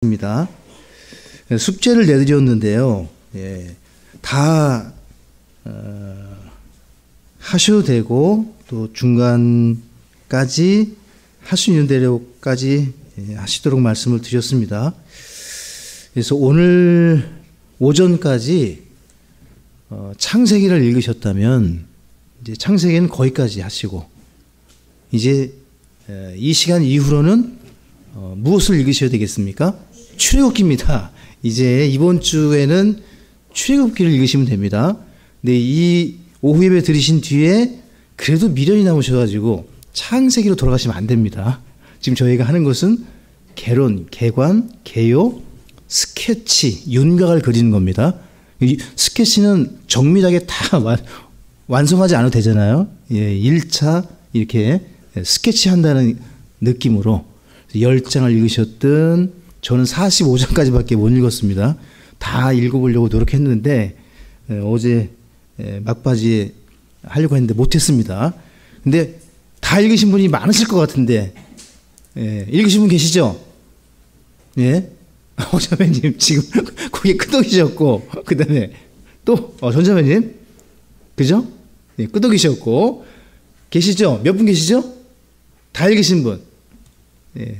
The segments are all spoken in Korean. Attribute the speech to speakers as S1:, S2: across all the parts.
S1: 입니다. 숙제를 내드렸는데요. 다 하셔도 되고 또 중간까지 할 수 있는 대로까지 하시도록 말씀을 드렸습니다. 그래서 오늘 오전까지 창세기를 읽으셨다면 이제 창세기는 거기까지 하시고 이제 이 시간 이후로는 무엇을 읽으셔야 되겠습니까? 출애굽기입니다. 이제 이번 주에는 출애굽기를 읽으시면 됩니다. 근데 이 오후 예배 들으신 뒤에 그래도 미련이 남으셔가지고 창세기로 돌아가시면 안 됩니다. 지금 저희가 하는 것은 개론, 개관, 개요, 스케치, 윤곽을 그리는 겁니다. 이 스케치는 정밀하게 다 완성하지 않아도 되잖아요. 1차 이렇게 스케치 한다는 느낌으로 10장을 읽으셨든 저는 45장까지밖에 못 읽었습니다. 다 읽어보려고 노력했는데 어제 막바지에 하려고 했는데 못했습니다. 근데 다 읽으신 분이 많으실 것 같은데 읽으신 분 계시죠? 예? 전자매님 지금 고개 끄덕이셨고 그 다음에 또 전자매님 그죠? 예, 끄덕이셨고 계시죠? 몇 분 계시죠? 다 읽으신 분. 예.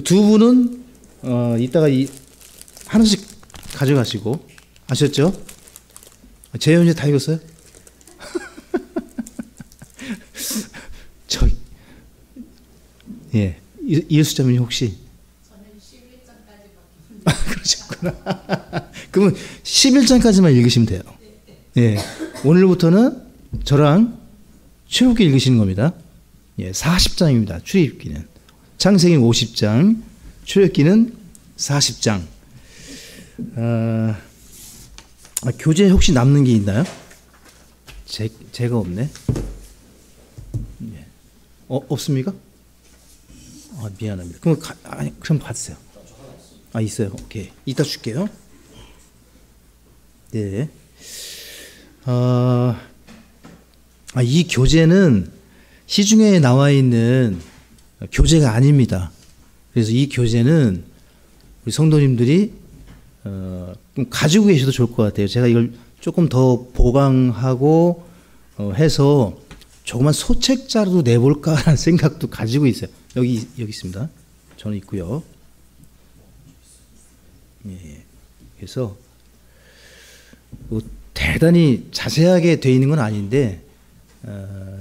S1: 두 분은 이따가 하나씩 가져가시고 아셨죠? 재현이 다 읽었어요? 예, 이해수자매님 혹시?
S2: 저는 11장까지밖에.
S1: 그러셨구나. 그러면 11장까지만 읽으시면 돼요. 예, 오늘부터는 저랑 출애굽기 읽으시는 겁니다. 예, 40장입니다. 출애굽기는. 창세기는 50장, 출애굽기는 40장. 교재 혹시 남는 게 있나요? 제가 없네. 예. 없습니까? 미안합니다. 그럼 그럼 받으세요. 있어요. 오케이. 이따 줄게요. 네. 이 교재는 시중에 나와 있는 교재가 아닙니다. 그래서 이 교재는 우리 성도님들이 가지고 계셔도 좋을 것 같아요. 제가 이걸 조금 더 보강하고 해서 조그만 소책자로도 내볼까라는 생각도 가지고 있어요. 여기 있습니다. 저는 있고요. 예. 그래서 뭐 대단히 자세하게 되어 있는 건 아닌데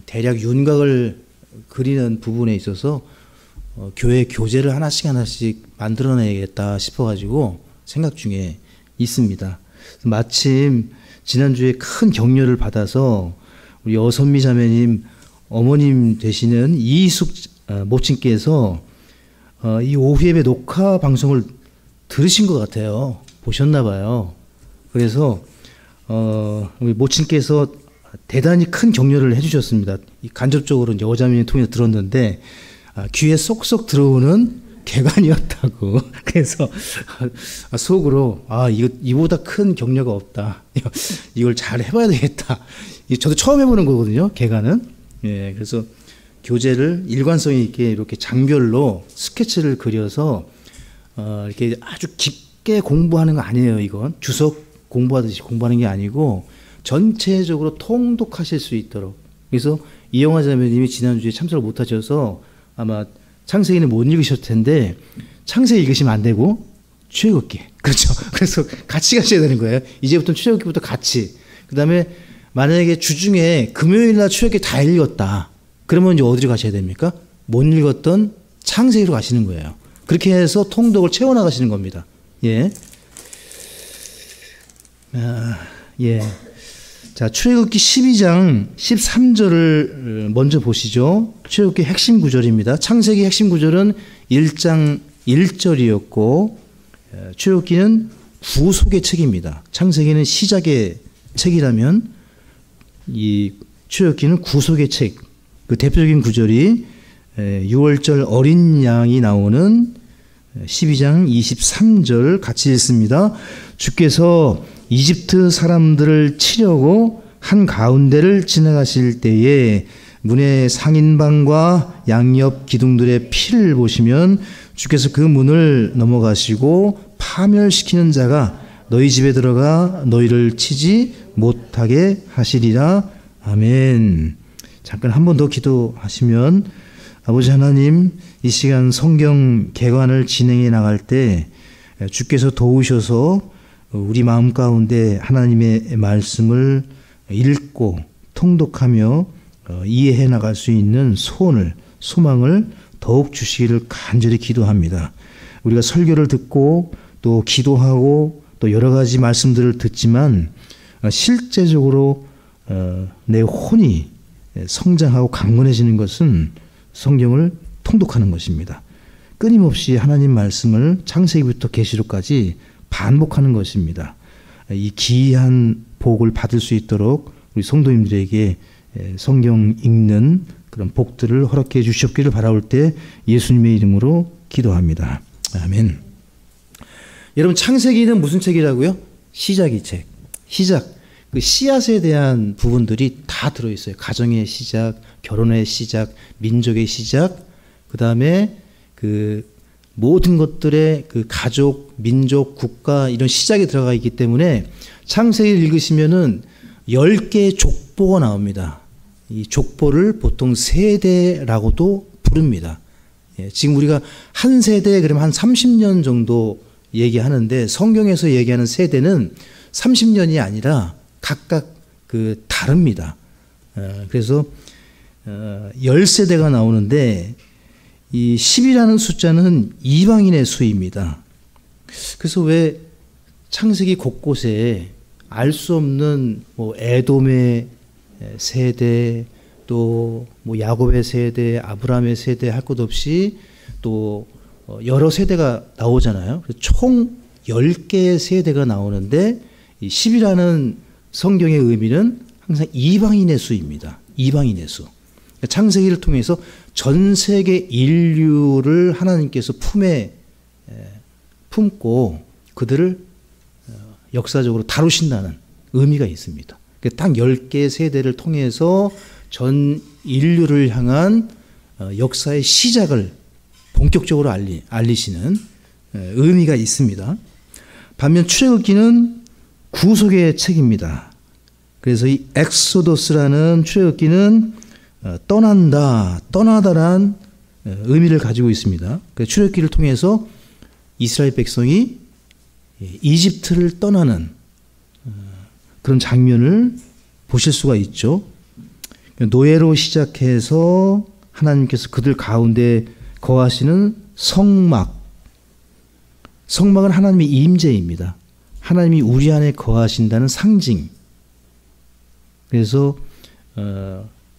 S1: 대략 윤곽을 그리는 부분에 있어서 교회 교재를 하나씩 만들어내야겠다 싶어가지고 생각 중에 있습니다. 마침 지난주에 큰 격려를 받아서 우리 여선미 자매님 어머님 되시는 이숙 모친께서 이 오후 예배 녹화 방송을 들으신 것 같아요. 보셨나 봐요. 그래서 우리 모친께서 대단히 큰 격려를 해주셨습니다. 간접적으로는 여자매님 통해서 들었는데 귀에 쏙쏙 들어오는 개관이었다고. 그래서 속으로 이보다 큰 격려가 없다. 이걸 잘 해봐야 되겠다. 저도 처음 해보는 거거든요. 개관은. 예, 그래서 교재를 일관성 있게 이렇게 장별로 스케치를 그려서 이렇게 아주 깊게 공부하는 거 아니에요. 이건 주석 공부하듯이 공부하는 게 아니고 전체적으로 통독하실 수 있도록. 그래서 이영화 자매님이 지난주에 참석을 못하셔서 아마 창세기는 못 읽으셨을 텐데 창세기 읽으시면 안 되고 출애굽기. 그렇죠. 그래서 같이 가셔야 되는 거예요. 이제부터 출애굽기부터 같이. 그 다음에 만약에 주중에 금요일날 출애굽기 다 읽었다. 그러면 이제 어디로 가셔야 됩니까? 못 읽었던 창세기로 가시는 거예요. 그렇게 해서 통독을 채워나가시는 겁니다. 예. 예. 자, 출애굽기 12장 13절을 먼저 보시죠. 출애굽기 핵심 구절입니다. 창세기 핵심 구절은 1장 1절이었고 출애굽기는 구속의 책입니다. 창세기는 시작의 책이라면 이 출애굽기는 구속의 책. 그 대표적인 구절이 6월절 어린 양이 나오는 12장 23절 같이 읽습니다. 주께서 이집트 사람들을 치려고 한 가운데를 지나가실 때에 문의 상인방과 양옆 기둥들의 피를 보시면 주께서 그 문을 넘어가시고 파멸시키는 자가 너희 집에 들어가 너희를 치지 못하게 하시리라. 아멘. 잠깐 한 번 더 기도하시면, 아버지 하나님, 이 시간 성경 개관을 진행해 나갈 때 주께서 도우셔서 우리 마음 가운데 하나님의 말씀을 읽고 통독하며 이해해 나갈 수 있는 소망을 더욱 주시기를 간절히 기도합니다. 우리가 설교를 듣고 또 기도하고 또 여러 가지 말씀들을 듣지만 실제적으로 내 혼이 성장하고 강건해지는 것은 성경을 통독하는 것입니다. 끊임없이 하나님 말씀을 창세기부터 계시록까지 반복하는 것입니다. 이 기이한 복을 받을 수 있도록 우리 성도님들에게 성경 읽는 그런 복들을 허락해 주시옵기를 바라올 때 예수님의 이름으로 기도합니다. 아멘. 여러분, 창세기는 무슨 책이라고요? 시작이 책. 시작. 그 씨앗에 대한 부분들이 다 들어있어요. 가정의 시작, 결혼의 시작, 민족의 시작, 그 다음에 그 모든 것들의 그 가족, 민족, 국가 이런 시작이 들어가 있기 때문에 창세기를 읽으시면은 10개의 족보가 나옵니다. 이 족보를 보통 세대라고도 부릅니다. 지금 우리가 한 세대 그러면 한 30년 정도 얘기하는데 성경에서 얘기하는 세대는 30년이 아니라 각각 그 다릅니다. 그래서 10세대가 나오는데 이 10이라는 숫자는 이방인의 수입니다. 그래서 왜 창세기 곳곳에 알 수 없는 뭐 에돔의 세대, 또 뭐 야곱의 세대, 아브라함의 세대 할 것 없이 또 여러 세대가 나오잖아요. 총 10개의 세대가 나오는데 이 10이라는 성경의 의미는 항상 이방인의 수입니다. 이방인의 수. 창세기를 통해서 전 세계 인류를 하나님께서 품에 품고 그들을 역사적으로 다루신다는 의미가 있습니다. 딱 10개의 세대를 통해서 전 인류를 향한 역사의 시작을 본격적으로 알리시는 의미가 있습니다. 반면 출애굽기는 구속의 책입니다. 그래서 이 엑소더스라는 출애굽기는 떠난다, 떠나다란 의미를 가지고 있습니다. 출애굽기를 통해서 이스라엘 백성이 이집트를 떠나는 그런 장면을 보실 수가 있죠. 노예로 시작해서 하나님께서 그들 가운데 거하시는 성막은 하나님의 임재입니다. 하나님이 우리 안에 거하신다는 상징. 그래서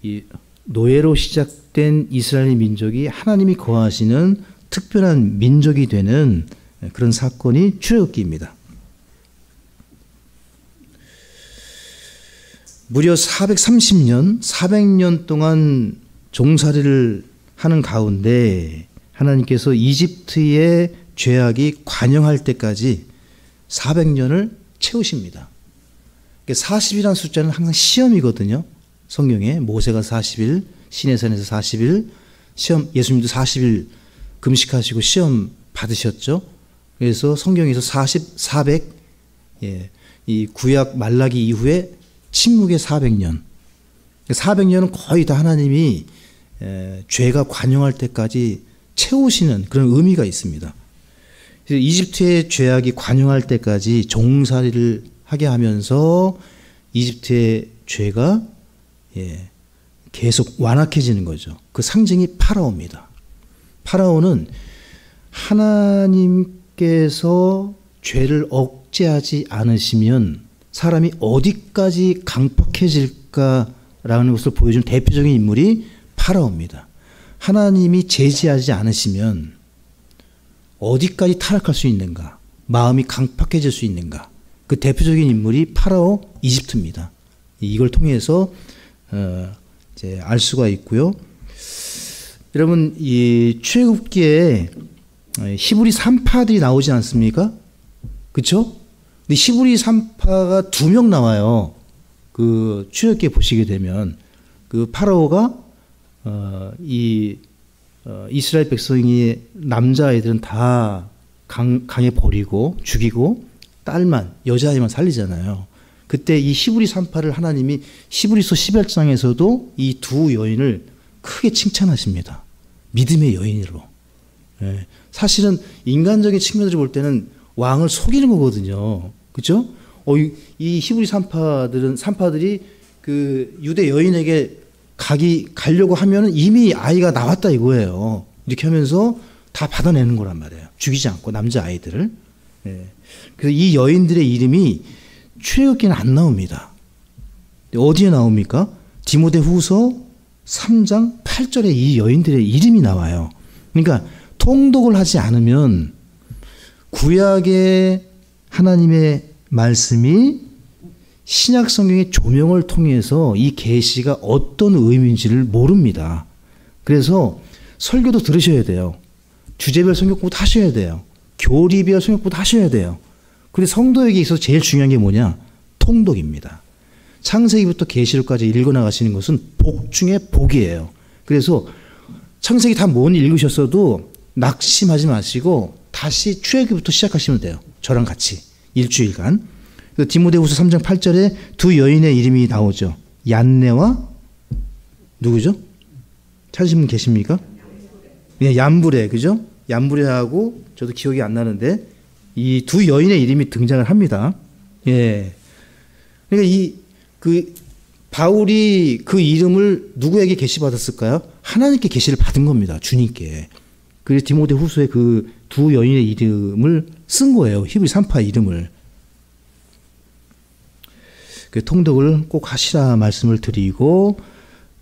S1: 이 노예로 시작된 이스라엘 민족이 하나님이 거하시는 특별한 민족이 되는 그런 사건이 출애굽기입니다. 무려 400년 동안 종살이를 하는 가운데 하나님께서 이집트의 죄악이 관영할 때까지 400년을 채우십니다. 40이라는 숫자는 항상 시험이거든요. 성경에 모세가 40일, 시내산에서 40일, 시험, 예수님도 40일 금식하시고 시험 받으셨죠. 그래서 성경에서 400, 이 구약 말라기 이후에 침묵의 400년. 400년은 거의 다 하나님이 죄가 관영할 때까지 채우시는 그런 의미가 있습니다. 그래서 이집트의 죄악이 관영할 때까지 종살이를 하게 하면서 이집트의 죄가 계속 완악해지는 거죠. 그 상징이 파라오입니다. 파라오는 하나님께서 죄를 억제하지 않으시면 사람이 어디까지 강팍해질까라는 것을 보여준 대표적인 인물이 파라오입니다. 하나님이 제지하지 않으시면 어디까지 타락할 수 있는가, 마음이 강팍해질 수 있는가, 그 대표적인 인물이 파라오 이집트입니다. 이걸 통해서 이제 알 수가 있고요. 여러분, 이 출애굽기에 히브리 3파들이 나오지 않습니까? 그렇죠? 근데 히브리 3파가 2명 나와요. 그 출애굽기에 보시게 되면 그 파라오가 이스라엘 백성이 남자아이들은 다 강에 버리고 죽이고 딸만 여자아이만 살리잖아요. 그때 이 히브리 산파를 하나님이 히브리서 11장에서도 이 두 여인을 크게 칭찬하십니다. 믿음의 여인으로. 예. 사실은 인간적인 측면으로 볼 때는 왕을 속이는 거거든요. 그렇죠? 이 히브리 산파들이 그 유대 여인에게 가려고 하면 이미 아이가 나왔다 이거예요. 이렇게 하면서 다 받아내는 거란 말이에요. 죽이지 않고 남자 아이들을. 예. 그래서 이 여인들의 이름이 출애굽기는 안 나옵니다. 어디에 나옵니까? 디모데후서 3장 8절에 이 여인들의 이름이 나와요. 그러니까 통독을 하지 않으면 구약의 하나님의 말씀이 신약 성경의 조명을 통해서 이 계시가 어떤 의미인지를 모릅니다. 그래서 설교도 들으셔야 돼요. 주제별 성경 공부도 하셔야 돼요. 교리별 성경 공부도 하셔야 돼요. 그래서 성도에게 있어서 제일 중요한 게 뭐냐? 통독입니다. 창세기부터 계시록까지 읽어나가시는 것은 복 중에 복이에요. 그래서 창세기 다 못 읽으셨어도 낙심하지 마시고 다시 출애굽기부터 시작하시면 돼요. 저랑 같이 일주일간. 디모데후서 3장 8절에 두 여인의 이름이 나오죠. 얀네와 누구죠? 찾으신 분 계십니까? 네, 얀브레, 그죠? 얀브레하고 저도 기억이 안 나는데 이 두 여인의 이름이 등장을 합니다. 예. 그러니까 바울이 그 이름을 누구에게 계시받았을까요? 하나님께 계시를 받은 겁니다. 주님께. 그래서 디모데후서에 그 두 여인의 이름을 쓴 거예요. 히브리 산파 이름을. 그 통독을 꼭 하시라 말씀을 드리고,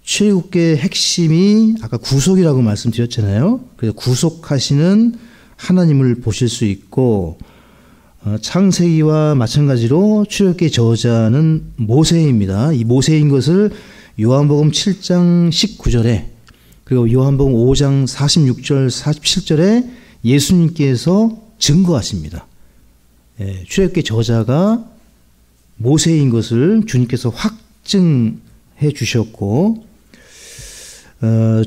S1: 출애굽기의 핵심이 아까 구속이라고 말씀드렸잖아요. 그래서 구속하시는 하나님을 보실 수 있고, 창세기와 마찬가지로 출애굽기의 저자는 모세입니다. 이 모세인 것을 요한복음 7장 19절에 그리고 요한복음 5장 46절 47절에 예수님께서 증거하십니다. 예, 출애굽기의 저자가 모세인 것을 주님께서 확증해 주셨고,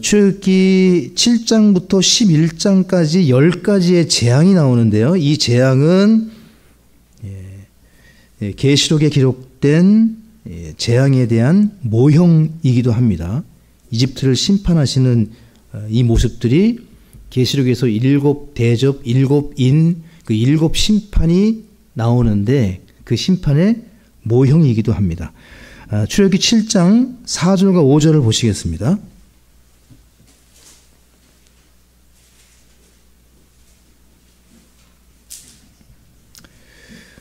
S1: 출애굽기 7장부터 11장까지 10가지의 재앙이 나오는데요. 이 재앙은 계시록에 기록된 재앙에 대한 모형이기도 합니다. 이집트를 심판하시는 이 모습들이 계시록에서 7대접, 7인, 그 7심판이 나오는데 그 심판의 모형이기도 합니다. 출애굽기 7장 4절과 5절을 보시겠습니다.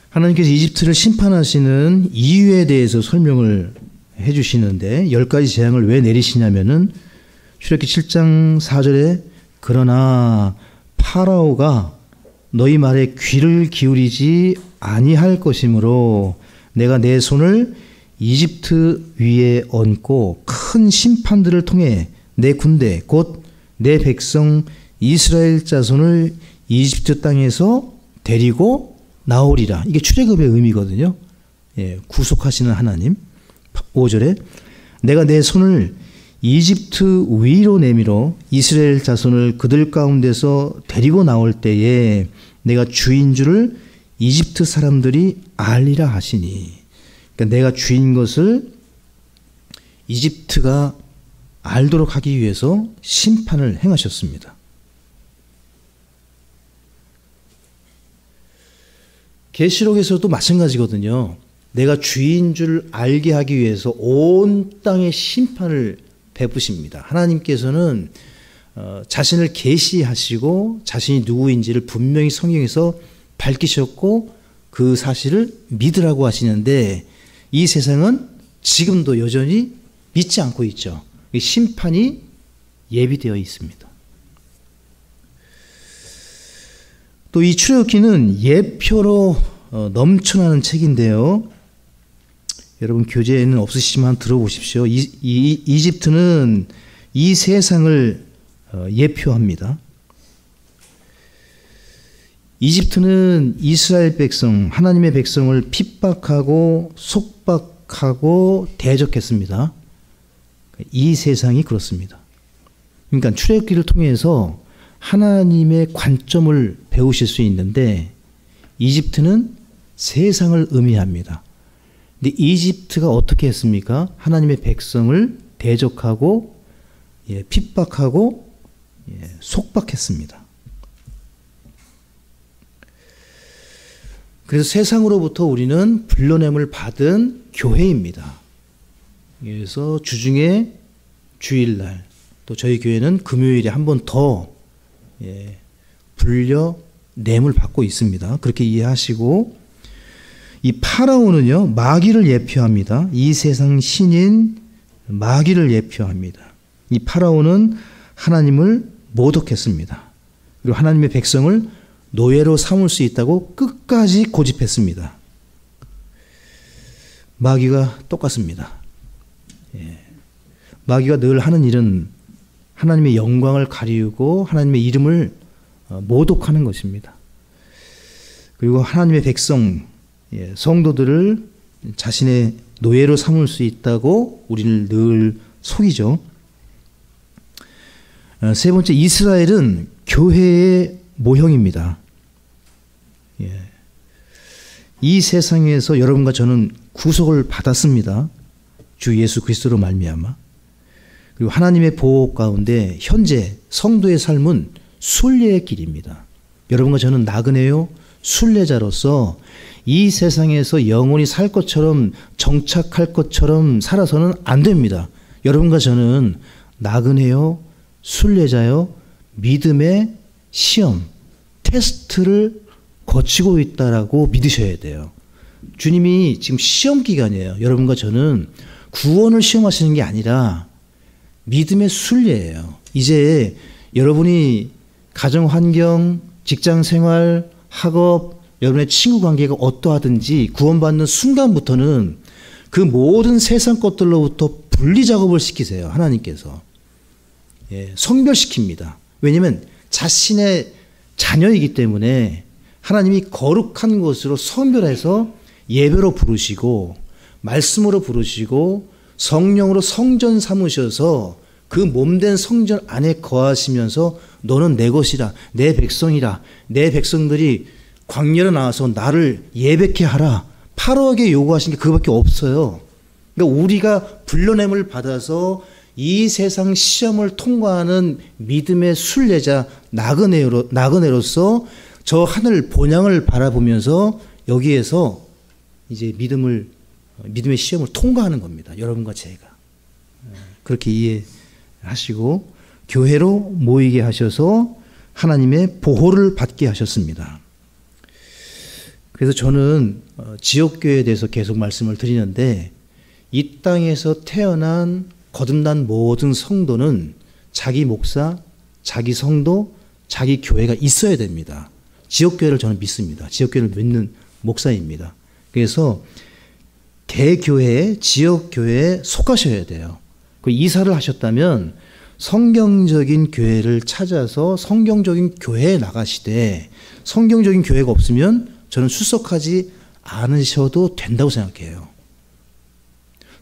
S1: 하나님께서 이집트를 심판하시는 이유에 대해서 설명을 해주시는데 10가지 재앙을 왜 내리시냐면은 출애굽기 7장 4절에 그러나 파라오가 너희 말에 귀를 기울이지 아니할 것이므로 내가 내 손을 이집트 위에 얹고 큰 심판들을 통해 내 군대 곧 내 백성 이스라엘 자손을 이집트 땅에서 데리고 나오리라. 이게 출애굽의 의미거든요. 예, 구속하시는 하나님. 5절에 내가 내 손을 이집트 위로 내밀어 이스라엘 자손을 그들 가운데서 데리고 나올 때에 내가 주인 줄을 이집트 사람들이 알리라 하시니. 그러니까 내가 주인 것을 이집트가 알도록 하기 위해서 심판을 행하셨습니다. 계시록에서도 마찬가지거든요. 내가 주인 줄 알게 하기 위해서 온 땅에 심판을 베푸십니다. 하나님께서는 자신을 계시하시고 자신이 누구인지를 분명히 성경에서 밝히셨고 그 사실을 믿으라고 하시는데 이 세상은 지금도 여전히 믿지 않고 있죠. 심판이 예비되어 있습니다. 또 이 출애굽기는 예표로 넘쳐나는 책인데요. 여러분 교재에는 없으시지만 들어보십시오. 이집트는 이 세상을 예표합니다. 이집트는 이스라엘 백성, 하나님의 백성을 핍박하고 속박하고 대적했습니다. 이 세상이 그렇습니다. 그러니까 출애굽기를 통해서 하나님의 관점을 배우실 수 있는데 이집트는 세상을 의미합니다. 근데 이집트가 어떻게 했습니까? 하나님의 백성을 대적하고 핍박하고 속박했습니다. 그래서 세상으로부터 우리는 불러냄을 받은 교회입니다. 그래서 주중에 주일날 또 저희 교회는 금요일에 한 번 더 불려냄을 받고 있습니다. 그렇게 이해하시고, 이 파라오는요 마귀를 예표합니다. 이 세상 신인 마귀를 예표합니다. 이 파라오는 하나님을 모독했습니다. 그리고 하나님의 백성을 노예로 삼을 수 있다고 끝까지 고집했습니다. 마귀가 똑같습니다. 마귀가 늘 하는 일은 하나님의 영광을 가리우고 하나님의 이름을 모독하는 것입니다. 그리고 하나님의 백성, 성도들을 자신의 노예로 삼을 수 있다고 우리를 늘 속이죠. 세 번째, 이스라엘은 교회의 모형입니다. 이 세상에서 여러분과 저는 구속을 받았습니다. 주 예수 그리스도로 말미암아. 그리고 하나님의 보호 가운데 현재 성도의 삶은 순례의 길입니다. 여러분과 저는 나그네요 순례자로서 이 세상에서 영원히 살 것처럼 정착할 것처럼 살아서는 안 됩니다. 여러분과 저는 나그네요 순례자요 믿음의 시험, 테스트를 거치고 있다라고 믿으셔야 돼요. 주님이 지금 시험 기간이에요. 여러분과 저는 구원을 시험하시는 게 아니라 믿음의 순례예요. 이제 여러분이 가정 환경, 직장 생활, 학업, 여러분의 친구 관계가 어떠하든지 구원받는 순간부터는 그 모든 세상 것들로부터 분리 작업을 시키세요. 하나님께서. 성별시킵니다. 왜냐하면 자신의 자녀이기 때문에 하나님이 거룩한 것으로 성별해서 예배로 부르시고 말씀으로 부르시고 성령으로 성전 삼으셔서 그 몸된 성전 안에 거하시면서 너는 내 것이라, 내 백성이라, 내 백성들이 광야로 나와서 나를 예배케 하라. 파라오에게 요구하신 게 그거밖에 없어요. 그러니까 우리가 불러냄을 받아서 이 세상 시험을 통과하는 믿음의 순례자 나그네로서 저 하늘 본향을 바라보면서 여기에서 이제 믿음의 시험을 통과하는 겁니다. 여러분과 제가. 그렇게 이해하시고 교회로 모이게 하셔서 하나님의 보호를 받게 하셨습니다. 그래서 저는 지역교회에 대해서 계속 말씀을 드리는데 이 땅에서 태어난 거듭난 모든 성도는 자기 목사, 자기 성도, 자기 교회가 있어야 됩니다. 지역교회를 저는 믿습니다. 지역교회를 믿는 목사입니다. 그래서 대교회, 지역교회에 속하셔야 돼요. 그 이사를 하셨다면 성경적인 교회를 찾아서 성경적인 교회에 나가시되 성경적인 교회가 없으면 저는 출석하지 않으셔도 된다고 생각해요.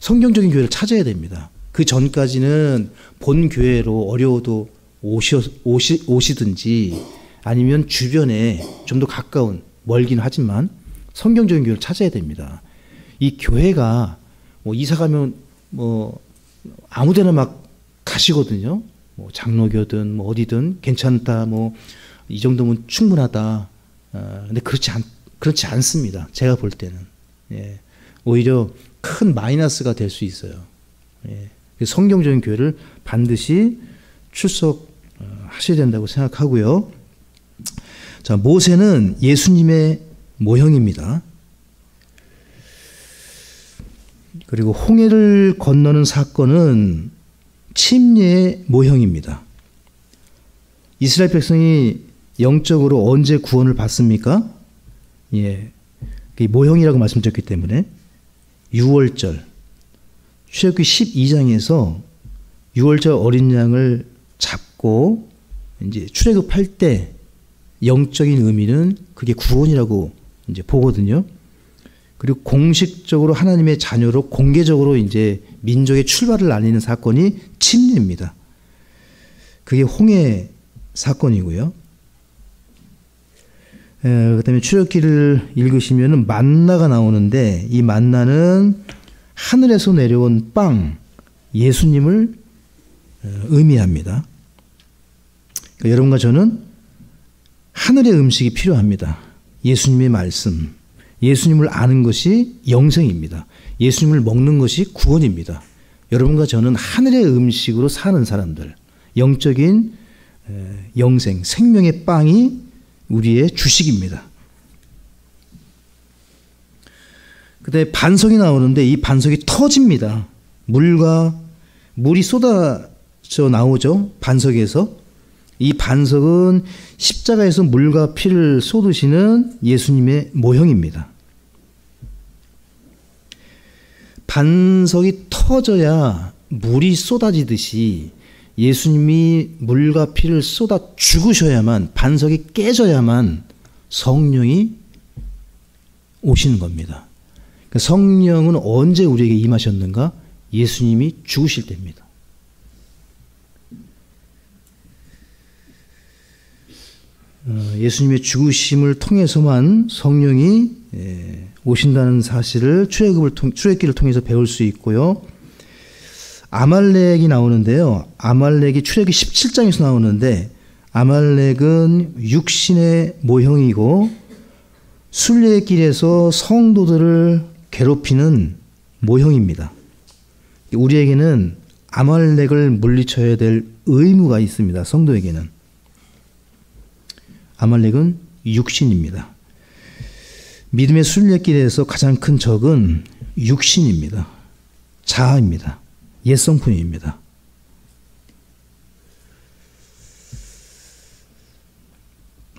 S1: 성경적인 교회를 찾아야 됩니다. 그 전까지는 본 교회로 어려워도 오시든지 아니면 주변에 좀 더 가까운, 멀긴 하지만 성경적인 교회를 찾아야 됩니다. 이 교회가 이사 가면 아무데나 막 가시거든요. 장로교든 어디든 괜찮다, 이 정도면 충분하다. 근데 그렇지 않습니다. 제가 볼 때는. 오히려 큰 마이너스가 될 수 있어요. 성경적인 교회를 반드시 출석하셔야 된다고 생각하고요. 자, 모세는 예수님의 모형입니다. 그리고 홍해를 건너는 사건은 침례의 모형입니다. 이스라엘 백성이 영적으로 언제 구원을 받습니까? 모형이라고 말씀드렸기 때문에 6월절, 출애굽기 12장에서 6월절 어린 양을 잡고 이제 출애굽할 때 영적인 의미는 그게 구원이라고 이제 보거든요. 그리고 공식적으로 하나님의 자녀로 공개적으로 이제 민족의 출발을 알리는 사건이 침례입니다. 그게 홍해 사건이고요. 그다음에 출애굽기를 읽으시면은 만나가 나오는데 이 만나는 하늘에서 내려온 빵, 예수님을 의미합니다. 그러니까 여러분과 저는 하늘의 음식이 필요합니다. 예수님의 말씀, 예수님을 아는 것이 영생입니다. 예수님을 먹는 것이 구원입니다. 여러분과 저는 하늘의 음식으로 사는 사람들, 영적인 영생, 생명의 빵이 우리의 주식입니다. 그다음에 반석이 나오는데 이 반석이 터집니다. 물이 쏟아져 나오죠. 반석에서. 이 반석은 십자가에서 물과 피를 쏟으시는 예수님의 모형입니다. 반석이 터져야 물이 쏟아지듯이 예수님이 물과 피를 쏟아 죽으셔야만, 반석이 깨져야만 성령이 오시는 겁니다. 그러니까 성령은 언제 우리에게 임하셨는가? 예수님이 죽으실 때입니다. 예수님의 죽으심을 통해서만 성령이 오신다는 사실을 출애굽기를 통해서 배울 수 있고요. 아말렉이 나오는데요. 아말렉이 출애굽기 17장에서 나오는데 아말렉은 육신의 모형이고 순례길에서 성도들을 괴롭히는 모형입니다. 우리에게는 아말렉을 물리쳐야 될 의무가 있습니다. 성도에게는. 아말렉은 육신입니다. 믿음의 순례길에서 가장 큰 적은 육신입니다. 자아입니다. 옛성품입니다.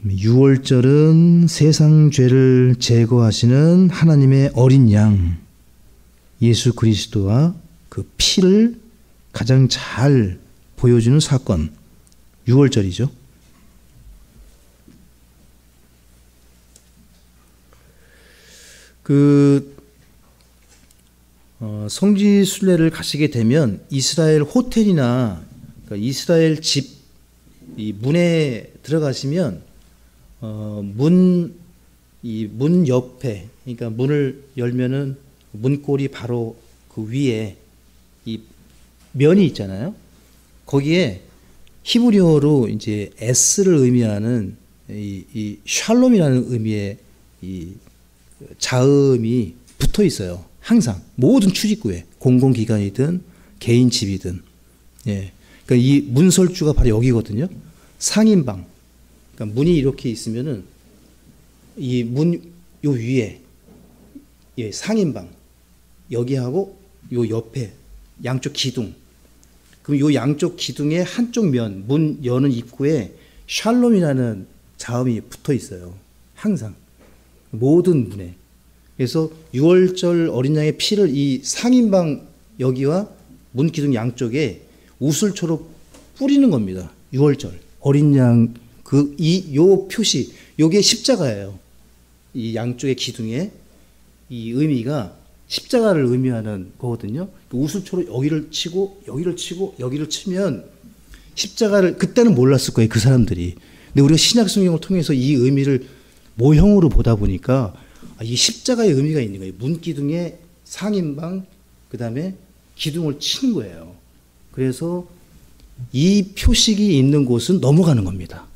S1: 유월절은 세상 죄를 제거하시는 하나님의 어린 양 예수 그리스도와 그 피를 가장 잘 보여주는 사건, 유월절이죠. 성지 순례를 가시게 되면 이스라엘 호텔이나 그러니까 이스라엘 집 이 문에 들어가시면 문 옆에, 그러니까 문을 열면은 문고리 바로 그 위에 이 면이 있잖아요. 거기에 히브리어로 이제 S를 의미하는 이 샬롬이라는 의미의 이 자음이 붙어 있어요. 항상 모든 출입구에, 공공기관이든 개인 집이든. 예. 그러니까 이 문설주가 바로 여기거든요. 상인방. 그러니까 문이 이렇게 있으면은 이 문 요 위에 예, 상인방 여기하고 요 옆에 양쪽 기둥. 그럼 요 양쪽 기둥의 한쪽 면, 문 여는 입구에 샬롬이라는 자음이 붙어 있어요. 항상. 모든 문에. 그래서 유월절 어린 양의 피를 이 상인방 여기와 문 기둥 양쪽에 우슬초로 뿌리는 겁니다. 유월절 어린 양 요 표시, 요게 십자가예요. 이 양쪽의 기둥에 이 의미가 십자가를 의미하는 거거든요. 우슬초로 여기를 치고 여기를 치고 여기를 치면 십자가를, 그때는 몰랐을 거예요, 그 사람들이. 근데 우리가 신약 성경을 통해서 이 의미를 모형으로 보다 보니까 이 십자가의 의미가 있는 거예요. 문기둥에 상인방, 그 다음에 기둥을 치는 거예요. 그래서 이 표식이 있는 곳은 넘어가는 겁니다.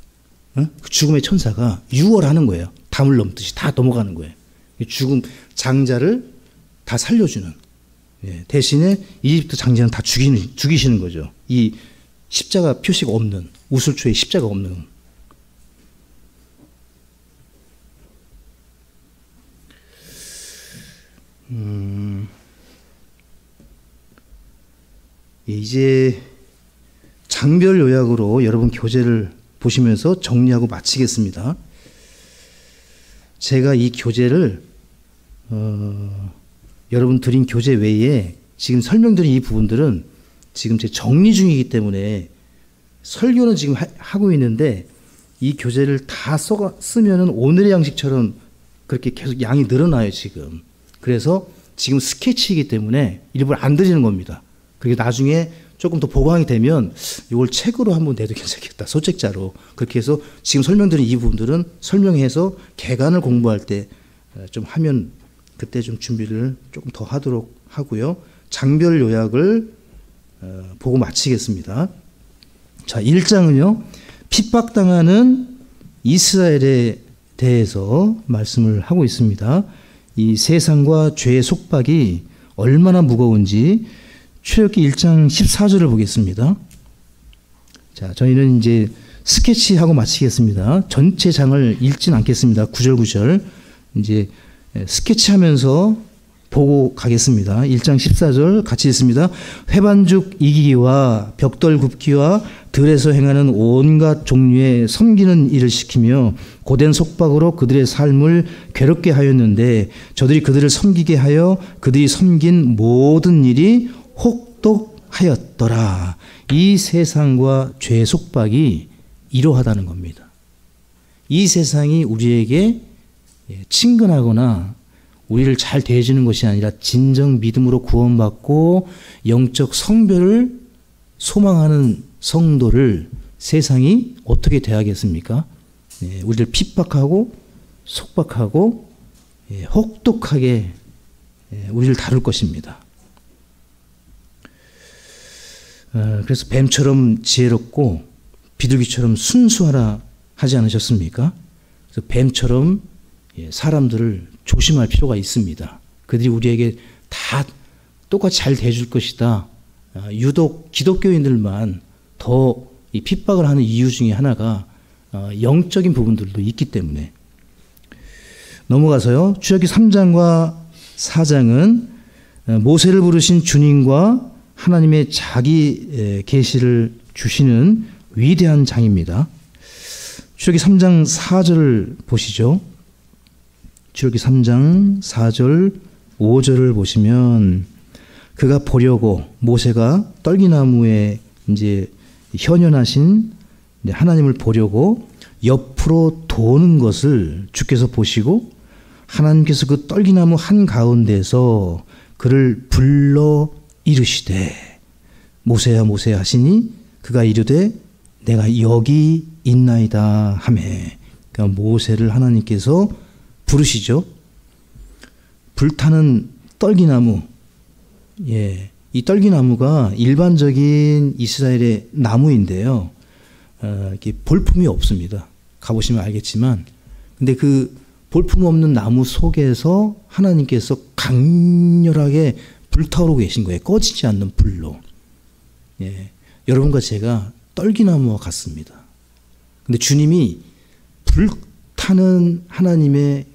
S1: 그 죽음의 천사가 유월하는 거예요. 담을 넘듯이 다 넘어가는 거예요. 죽음 장자를 다 살려주는. 예, 대신에 이집트 장자는 다 죽이시는 거죠. 이 십자가 표시가 없는, 우슬초에 십자가 없는. 이제 장별 요약으로 여러분 교재를 보시면서 정리하고 마치겠습니다. 제가 이 교재를 여러분 드린 교재 외에 지금 설명드린 이 부분들은 지금 제 정리 중이기 때문에 설교는 지금 하고 있는데 이 교재를 다 쓰면은 오늘의 양식처럼 그렇게 계속 양이 늘어나요, 지금. 그래서 지금 스케치이기 때문에 일부러 안 드리는 겁니다. 그리고 나중에 조금 더 보강이 되면 이걸 책으로 한번 내도 괜찮겠다. 소책자로. 그렇게 해서 지금 설명드린 이 부분들은 설명해서 개간을 공부할 때 좀 하면 그때 좀 준비를 조금 더 하도록 하고요. 장별 요약을 보고 마치겠습니다. 자, 1장은요. 핍박당하는 이스라엘에 대해서 말씀을 하고 있습니다. 이 세상과 죄의 속박이 얼마나 무거운지 출애굽기 1장 14절을 보겠습니다. 자, 저희는 이제 스케치하고 마치겠습니다. 전체 장을 읽진 않겠습니다. 구절 이제 스케치하면서 보고 가겠습니다. 1장 14절 같이 읽습니다. 회반죽 이기기와 벽돌 굽기와 들에서 행하는 온갖 종류의 섬기는 일을 시키며 고된 속박으로 그들의 삶을 괴롭게 하였는데 저들이 그들을 섬기게 하여 그들이 섬긴 모든 일이 혹독하였더라. 이 세상과 죄의 속박이 이러하다는 겁니다. 이 세상이 우리에게 친근하거나 우리를 잘 대해주는 것이 아니라 진정 믿음으로 구원받고 영적 성별을 소망하는 성도를 세상이 어떻게 대하겠습니까? 우리를 핍박하고 속박하고 혹독하게 우리를 다룰 것입니다. 그래서 뱀처럼 지혜롭고 비둘기처럼 순수하라 하지 않으셨습니까? 그래서 뱀처럼 사람들을 조심할 필요가 있습니다. 그들이 우리에게 다 똑같이 잘 대해줄 것이다. 유독 기독교인들만 더 이 핍박을 하는 이유 중에 하나가 영적인 부분들도 있기 때문에. 넘어가서요. 출애굽기 3장과 4장은 모세를 부르신 주님과 하나님의 자기 계시를 주시는 위대한 장입니다. 출애굽기 3장 4절을 보시죠. 출애굽기 3장 4절 5절을 보시면 그가 보려고 모세가 떨기나무에 이제 현현하신 하나님을 보려고 옆으로 도는 것을 주께서 보시고 하나님께서 그 떨기나무 한가운데서 그를 불러 이르시되 모세야 모세야 하시니 그가 이르되 내가 여기 있나이다 하매. 그러니까 모세를 하나님께서 부르시죠. 불타는 떨기나무. 이 떨기나무가 일반적인 이스라엘의 나무인데요. 이렇게 볼품이 없습니다. 가보시면 알겠지만, 근데 그 볼품 없는 나무 속에서 하나님께서 강렬하게 불타오르고 계신 거예요. 꺼지지 않는 불로. 여러분과 제가 떨기나무와 같습니다. 근데 주님이 불타는 하나님의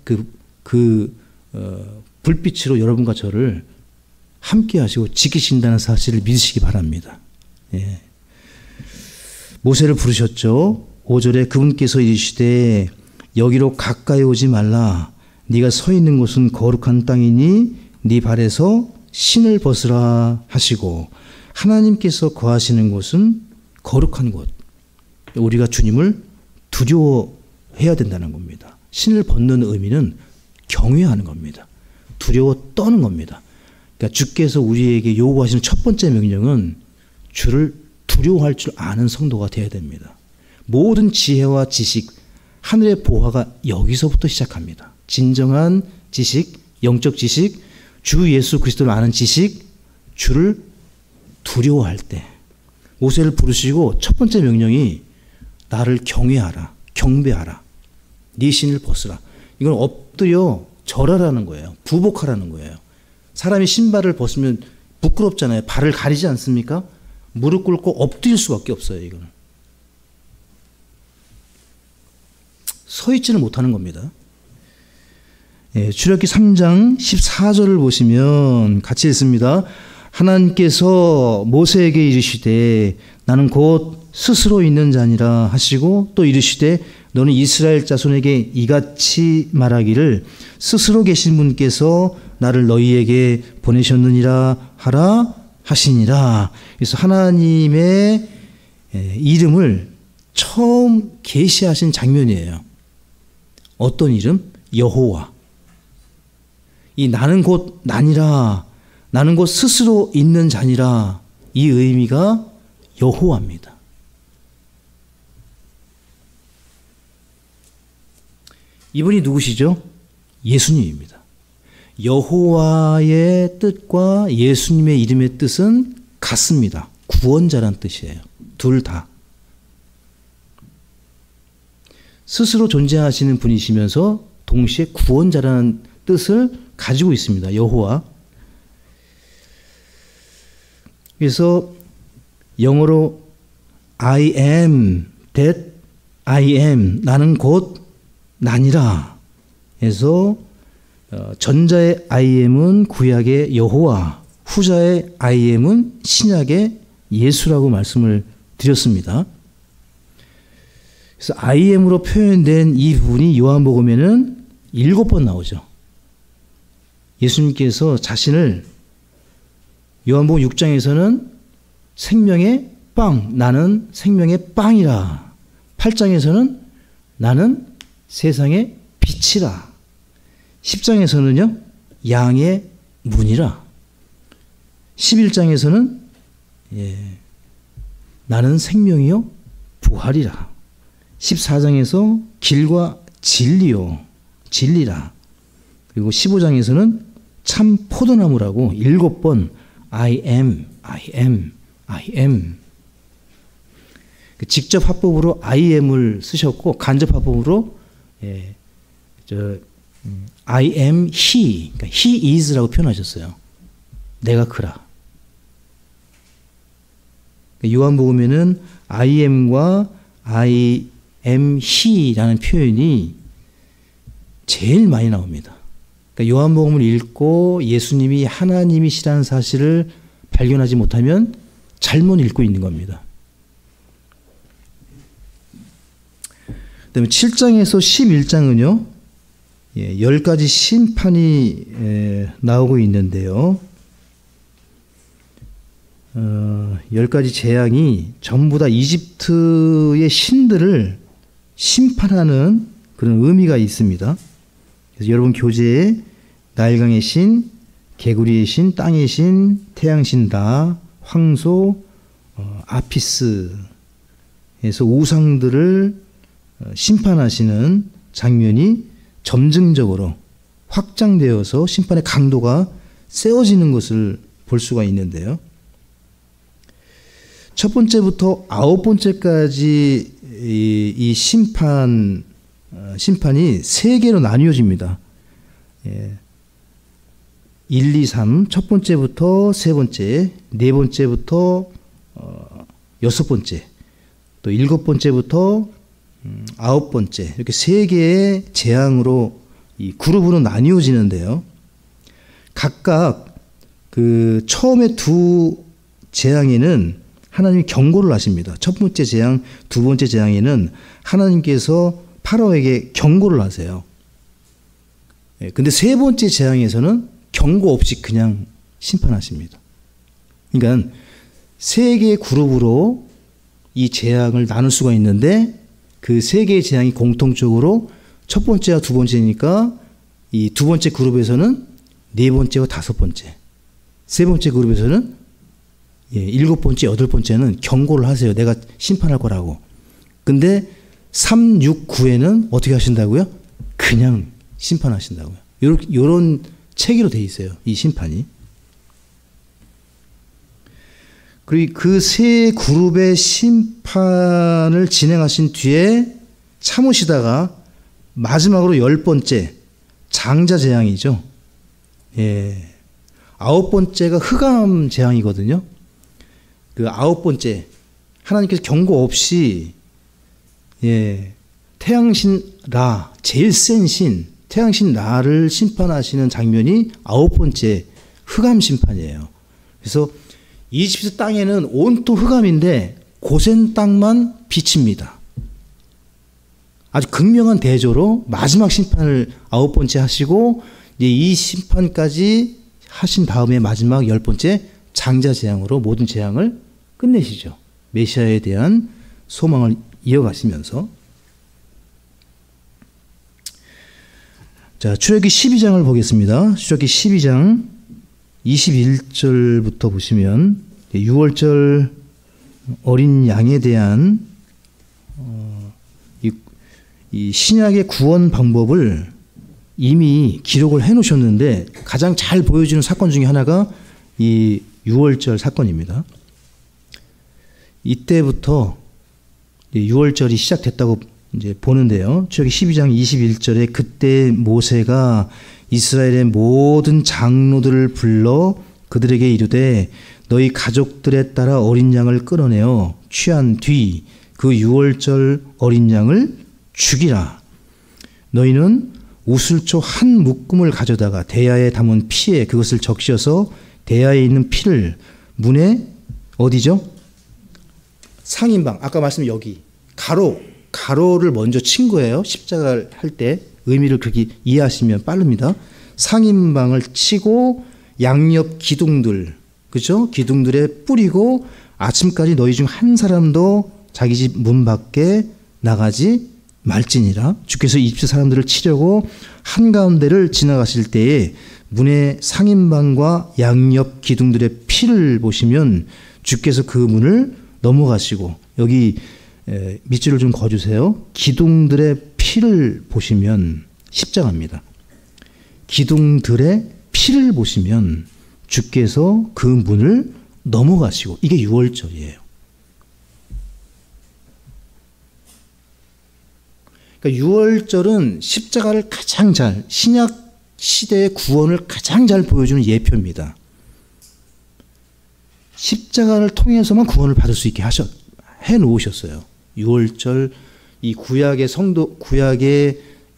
S1: 불빛으로 여러분과 저를 함께 하시고 지키신다는 사실을 믿으시기 바랍니다. 모세를 부르셨죠. 5절에 그분께서 이르시되 여기로 가까이 오지 말라. 네가 서 있는 곳은 거룩한 땅이니 네 발에서 신을 벗으라 하시고, 하나님께서 거하시는 곳은 거룩한 곳. 우리가 주님을 두려워해야 된다는 겁니다. 신을 벗는 의미는 경외하는 겁니다. 두려워 떠는 겁니다. 그러니까 주께서 우리에게 요구하시는 첫 번째 명령은 주를 두려워할 줄 아는 성도가 되어야 됩니다. 모든 지혜와 지식, 하늘의 보화가 여기서부터 시작합니다. 진정한 지식, 영적 지식, 주 예수 그리스도를 아는 지식, 주를 두려워할 때 모세를 부르시고 첫 번째 명령이 나를 경외하라, 경배하라, 네 신을 벗으라. 이건 엎드려 절하라는 거예요. 부복하라는 거예요. 사람이 신발을 벗으면 부끄럽잖아요. 발을 가리지 않습니까? 무릎 꿇고 엎드릴 수밖에 없어요. 이거는 서 있지는 못하는 겁니다. 출애굽기 3장 14절을 보시면 같이 읽습니다. 하나님께서 모세에게 이르시되 나는 곧 스스로 있는 자니라 하시고, 또 이르시되 너는 이스라엘 자손에게 이같이 말하기를 스스로 계신 분께서 나를 너희에게 보내셨느니라 하라 하시니라. 그래서 하나님의 이름을 처음 계시하신 장면이에요. 어떤 이름? 여호와. 이 나는 곧 나니라, 나는 곧 스스로 있는 자니라, 이 의미가 여호와입니다. 이분이 누구시죠? 예수님입니다. 여호와의 뜻과 예수님의 이름의 뜻은 같습니다. 구원자란 뜻이에요. 둘 다. 스스로 존재하시는 분이시면서 동시에 구원자라는 뜻을 가지고 있습니다. 여호와. 그래서 영어로 I am that I am, 나는 곧 나니라 해서 전자의 I am은 구약의 여호와, 후자의 I am은 신약의 예수라고 말씀을 드렸습니다. 그래서 I am으로 표현된 이 부분이 요한복음에는 7번 나오죠. 예수님께서 자신을 요한복음 6장에서는 생명의 빵, 나는 생명의 빵이라. 8장에서는 나는 세상의 빛이라. 10장에서는요, 양의 문이라. 11장에서는 나는 생명이요 부활이라. 14장에서 길과 진리요 진리라. 그리고 15장에서는 참 포도나무라고 7번 I am, I am, I am. 직접 합법으로 I am을 쓰셨고 간접 합법으로 I am he, 그러니까 he is라고 표현하셨어요. 내가 그라. 요한복음에는 I am과 I am he라는 표현이 제일 많이 나옵니다. 그러니까 요한복음을 읽고 예수님이 하나님이시라는 사실을 발견하지 못하면 잘못 읽고 있는 겁니다. 그다음에 7장에서 11장은요, 10가지 심판이 나오고 있는데요. 10가지 재앙이 전부 다 이집트의 신들을 심판하는 그런 의미가 있습니다. 그래서 여러분 교재에 나일강의 신, 개구리의 신, 땅의 신, 태양신 라, 황소, 아피스에서 우상들을 심판하시는 장면이 점증적으로 확장되어서 심판의 강도가 세워지는 것을 볼 수가 있는데요. 첫 번째부터 9번째까지 이 심판이 세 개로 나뉘어집니다. 1, 2, 3, 첫 번째부터 세 번째, 네 번째부터 여섯 번째, 또 일곱 번째부터 아홉 번째, 이렇게 세 개의 재앙으로 이 그룹으로 나뉘어지는데요. 각각 그 처음에 두 재앙에는 하나님이 경고를 하십니다. 첫 번째 재앙, 두 번째 재앙에는 하나님께서 파라오에게 경고를 하세요. 근데 세 번째 재앙에서는 경고 없이 그냥 심판하십니다. 그러니까 세 개의 그룹으로 이 재앙을 나눌 수가 있는데 그 세 개의 재앙이 공통적으로 첫 번째와 두 번째니까 이 두 번째 그룹에서는 네 번째와 다섯 번째, 세 번째 그룹에서는 일곱 번째, 여덟 번째는 경고를 하세요. 내가 심판할 거라고. 근데 3, 6, 9에는 어떻게 하신다고요? 그냥 심판하신다고요. 요런 체계로 돼 있어요. 이 심판이. 그리고 그 세 그룹의 심판을 진행하신 뒤에 참으시다가 마지막으로 10번째 장자 재앙이죠. 아홉 번째가 흑암 재앙이거든요. 그 아홉 번째 하나님께서 경고 없이 태양신 라, 제일 센 신 태양신 라를 심판하시는 장면이 아홉 번째 흑암 심판이에요. 그래서 이집트 땅에는 온통 흑암인데 고센 땅만 빛입니다. 아주 극명한 대조로 마지막 심판을 아홉 번째 하시고 이 심판까지 하신 다음에 마지막 열 번째 장자 재앙으로 모든 재앙을 끝내시죠. 메시아에 대한 소망을 이어가시면서. 자, 출애굽기 12장을 보겠습니다. 출애굽기 12장 21절부터 보시면 유월절 어린 양에 대한 이 신약의 구원 방법을 이미 기록을 해놓으셨는데 가장 잘 보여주는 사건 중에 하나가 이 유월절 사건입니다. 이때부터 유월절이 시작됐다고 이제 보는데요. 출애굽기 12장 21절에 그때 모세가 이스라엘의 모든 장로들을 불러 그들에게 이르되 너희 가족들에 따라 어린 양을 끌어내어 취한 뒤 그 유월절 어린 양을 죽이라. 너희는 우슬초 한 묶음을 가져다가 대야에 담은 피에 그것을 적셔서 대야에 있는 피를 문에 어디죠? 상인방. 아까 말씀 여기 가로를 먼저 친 거예요. 십자가를 할 때 의미를 그렇게 이해하시면 빠릅니다. 상인방을 치고 양옆 기둥들, 그렇죠? 기둥들에 뿌리고 아침까지 너희 중 한 사람도 자기 집 문 밖에 나가지 말지니라. 주께서 이집트 사람들을 치려고 한가운데를 지나가실 때에 문의 상인방과 양옆 기둥들의 피를 보시면 주께서 그 문을 넘어가시고, 여기 밑줄을 좀 그어주세요. 기둥들의 피를 보시면 십자가입니다. 기둥들의 피를 보시면 주께서 그 문을 넘어가시고, 이게 유월절이에요. 그러니까 유월절은 십자가를 가장 잘, 신약 시대의 구원을 가장 잘 보여주는 예표입니다. 십자가를 통해서만 구원을 받을 수 있게 해 놓으셨어요. 유월절, 이 구약의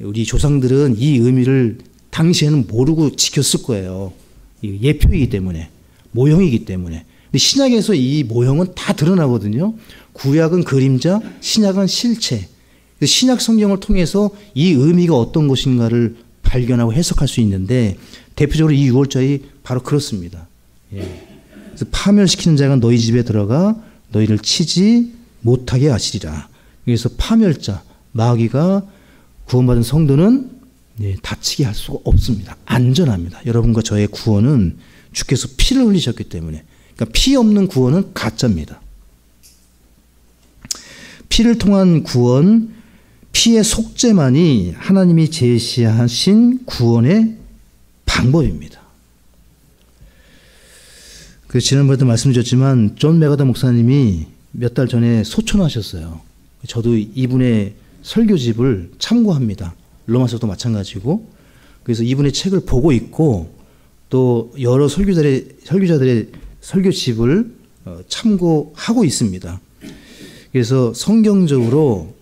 S1: 우리 조상들은 이 의미를 당시에는 모르고 지켰을 거예요. 예표이기 때문에, 모형이기 때문에. 근데 신약에서 이 모형은 다 드러나거든요. 구약은 그림자, 신약은 실체. 신약 성경을 통해서 이 의미가 어떤 것인가를 발견하고 해석할 수 있는데, 대표적으로 이 유월절이 바로 그렇습니다. 예. 그래서 파멸시키는 자가 너희 집에 들어가 너희를 치지 못하게 하시리라. 그래서 파멸자, 마귀가 구원받은 성도는 다치게 할 수가 없습니다. 안전합니다. 여러분과 저의 구원은 주께서 피를 흘리셨기 때문에. 그러니까 피 없는 구원은 가짜입니다. 피를 통한 구원, 피의 속죄만이 하나님이 제시하신 구원의 방법입니다. 그 지난번에도 말씀드렸지만 존 메가더 목사님이 몇 달 전에 소천하셨어요. 저도 이분의 설교집을 참고합니다. 로마서도 마찬가지고. 그래서 이분의 책을 보고 있고 또 여러 설교자들의 설교집을 참고하고 있습니다. 그래서 성경적으로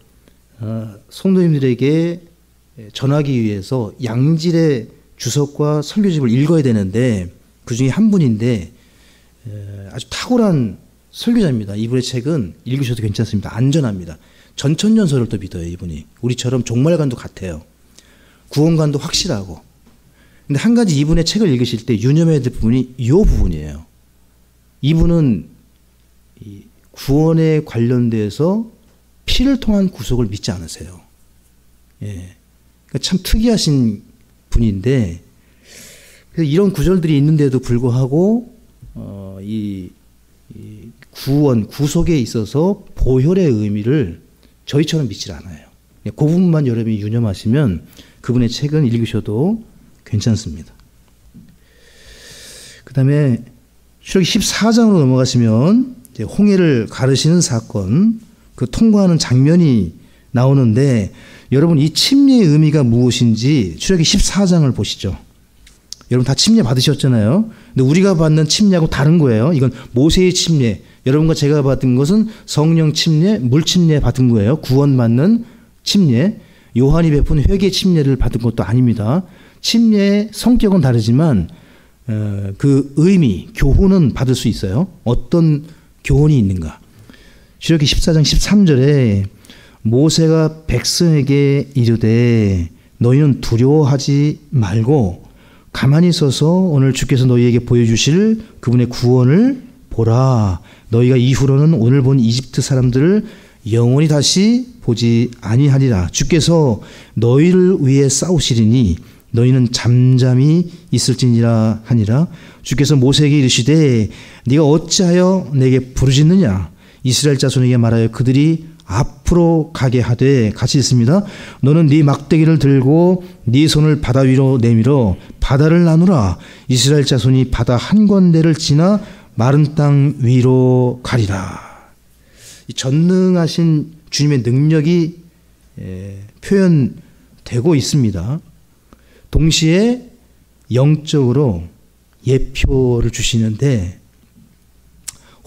S1: 성도님들에게 전하기 위해서 양질의 주석과 설교집을 읽어야 되는데 그 중에 한 분인데 아주 탁월한 설교자입니다. 이분의 책은 읽으셔도 괜찮습니다. 안전합니다. 전천년설을 또 믿어요. 이분이 우리처럼 종말관도 같아요. 구원관도 확실하고. 근데 한 가지 이분의 책을 읽으실 때 유념해야 될 부분이 이 부분이에요. 이분은 이 구원에 관련돼서 피를 통한 구속을 믿지 않으세요. 예. 그러니까 참 특이하신 분인데, 그래서 이런 구절들이 있는데도 불구하고 이 구원, 구속에 있어서 보혈의 의미를 저희처럼 믿지 않아요. 그 부분만 여러분이 유념하시면 그분의 책은 읽으셔도 괜찮습니다. 그 다음에 출애굽기 14장으로 넘어가시면 이제 홍해를 가르시는 사건, 그 통과하는 장면이 나오는데, 여러분 이 침례의 의미가 무엇인지 출애굽기 14장을 보시죠. 여러분 다 침례 받으셨잖아요. 근데 우리가 받는 침례하고 다른 거예요. 이건 모세의 침례. 여러분과 제가 받은 것은 성령 침례, 물 침례 받은 거예요. 구원받는 침례. 요한이 베푼 회개 침례를 받은 것도 아닙니다. 침례의 성격은 다르지만 그 의미, 교훈은 받을 수 있어요. 어떤 교훈이 있는가. 출애굽기 14장 13절에 모세가 백성에게 이르되 너희는 두려워하지 말고 가만히 서서 오늘 주께서 너희에게 보여주실 그분의 구원을 보라. 너희가 이후로는 오늘 본 이집트 사람들을 영원히 다시 보지 아니하리라. 주께서 너희를 위해 싸우시리니 너희는 잠잠히 있을지니라 하니라. 주께서 모세에게 이르시되 네가 어찌하여 내게 부르짖느냐. 이스라엘 자손에게 말하여 그들이 앞으로 가게 하되, 같이 있습니다. 너는 네 막대기를 들고 네 손을 바다 위로 내밀어 바다를 나누라. 이스라엘 자손이 바다 한 건대를 지나 마른 땅 위로 가리라. 이 전능하신 주님의 능력이 표현되고 있습니다. 동시에 영적으로 예표를 주시는데,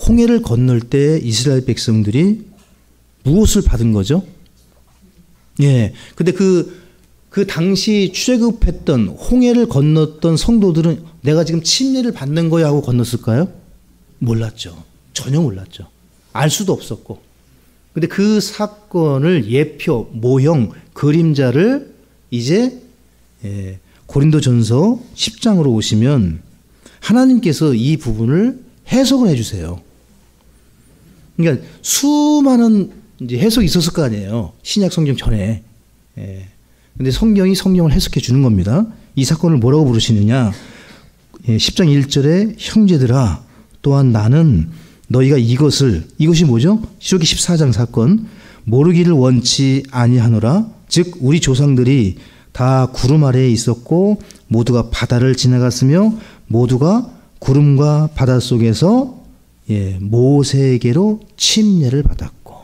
S1: 홍해를 건널 때 이스라엘 백성들이 무엇을 받은 거죠? 예. 근데 그 당시 출애굽했던 홍해를 건넜던 성도들은 내가 지금 침례를 받는 거야 하고 건넜을까요? 몰랐죠. 전혀 몰랐죠. 알 수도 없었고. 근데 그 사건을 예표, 모형, 그림자를 이제 고린도전서 10장으로 오시면 하나님께서 이 부분을 해석을 해주세요. 그러니까 수많은 이제 해석이 있었을 거 아니에요. 신약 성경 전에. 근데 성경이 성경을 해석해 주는 겁니다. 이 사건을 뭐라고 부르시느냐. 10장 1절에 형제들아 또한 나는 너희가 이것이 뭐죠? 시록기 14장 사건. 모르기를 원치 아니하노라. 즉 우리 조상들이 다 구름 아래에 있었고 모두가 바다를 지나갔으며 모두가 구름과 바다 속에서 모세에게로 침례를 받았고,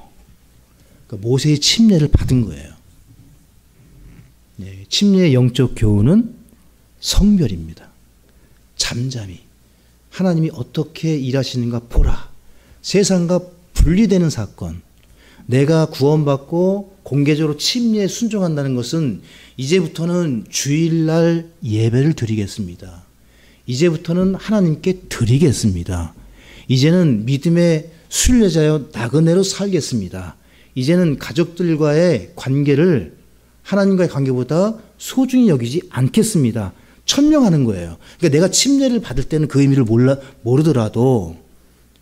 S1: 그러니까 모세의 침례를 받은 거예요. 침례의 영적 교훈은 성별입니다. 잠잠히 하나님이 어떻게 일하시는가 보라. 세상과 분리되는 사건. 내가 구원받고 공개적으로 침례에 순종한다는 것은 이제부터는 주일날 예배를 드리겠습니다. 이제부터는 하나님께 드리겠습니다. 이제는 믿음의 순례자여 나그네로 살겠습니다. 이제는 가족들과의 관계를 하나님과의 관계보다 소중히 여기지 않겠습니다. 천명하는 거예요. 그러니까 내가 침례를 받을 때는 그 의미를 모르더라도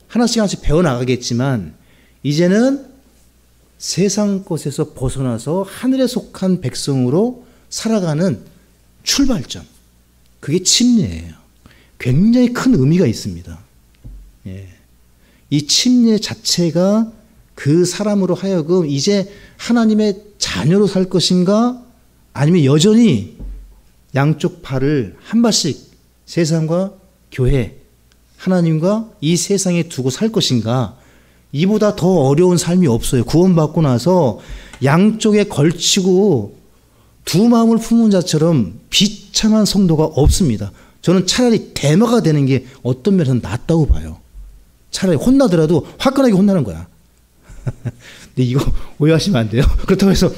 S1: 하나씩 하나씩 배워나가겠지만 이제는 세상 것에서 벗어나서 하늘에 속한 백성으로 살아가는 출발점. 그게 침례예요. 굉장히 큰 의미가 있습니다. 이 침례 자체가 그 사람으로 하여금 이제 하나님의 자녀로 살 것인가, 아니면 여전히 양쪽 팔을 한 발씩 세상과 교회, 하나님과 이 세상에 두고 살 것인가. 이보다 더 어려운 삶이 없어요. 구원받고 나서 양쪽에 걸치고 두 마음을 품은 자처럼 비참한 성도가 없습니다. 저는 차라리 대마가 되는 게 어떤 면에서는 낫다고 봐요. 차라리 혼나더라도 화끈하게 혼나는 거야. 근데 이거 오해하시면 안 돼요. 그렇다고 해서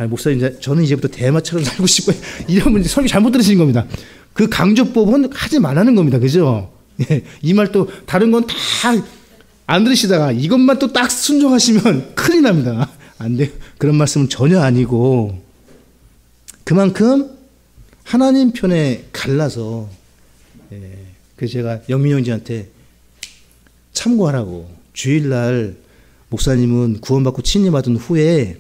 S1: 목사님 저는 이제부터 대마처럼 살고 싶어요. 이러면 설교 잘못 들으신 겁니다. 그 강조법은 하지 말라는 겁니다. 그죠? 이 말 또 다른 건 다 안 들으시다가 이것만 또 딱 순종하시면 큰일 납니다. 안 돼요. 그런 말씀은 전혀 아니고, 그만큼 하나님 편에 갈라서, 그래서 제가 영민 형제한테 참고하라고, 주일날 목사님은 구원받고 침례받은 후에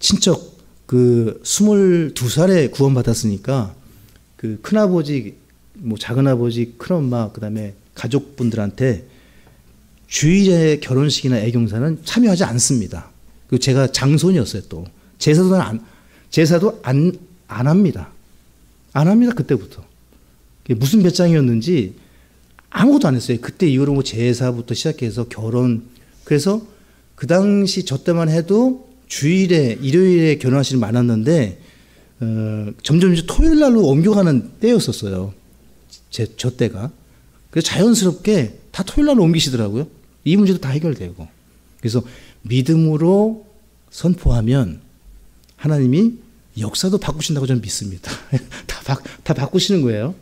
S1: 친척 그 22살에 구원받았으니까 그 큰아버지, 뭐 작은아버지, 큰엄마, 그다음에 가족분들한테 주일에 결혼식이나 애경사는 참여하지 않습니다. 그 제가 장손이었어요. 또 제사도 안 합니다. 안 합니다. 그때부터. 무슨 배짱이었는지 아무것도 안 했어요. 그때 이후로 뭐 제사부터 시작해서 결혼. 그래서 그 당시 저 때만 해도 주일에, 일요일에 결혼하시는 분이 많았는데 점점 이제 토요일 날로 옮겨가는 때였었어요. 저 때가. 그래서 자연스럽게 다 토요일 날로 옮기시더라고요. 이 문제도 다 해결되고. 그래서 믿음으로 선포하면 하나님이 역사도 바꾸신다고 저는 믿습니다. 다 바꾸시는 거예요.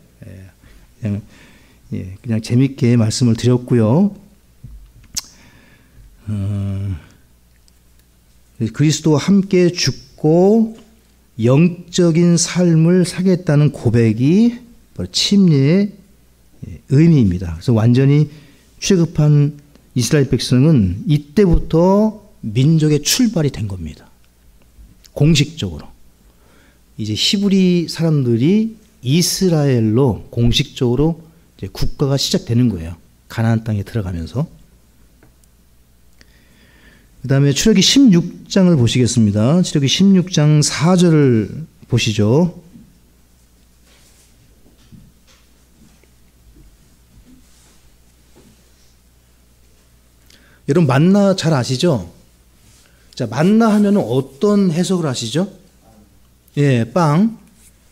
S1: 그냥 재밌게 말씀을 드렸고요. 그리스도와 함께 죽고 영적인 삶을 사겠다는 고백이 바로 침례의 의미입니다. 그래서 완전히 취급한 이스라엘 백성은 이때부터 민족의 출발이 된 겁니다. 공식적으로. 이제 히브리 사람들이 이스라엘로 공식적으로 이제 국가가 시작되는 거예요. 가나안 땅에 들어가면서. 그 다음에 출애굽기 16장을 보시겠습니다. 출애굽기 16장 4절을 보시죠. 여러분 만나 잘 아시죠? 자, 만나 하면 어떤 해석을 하시죠? 예, 빵.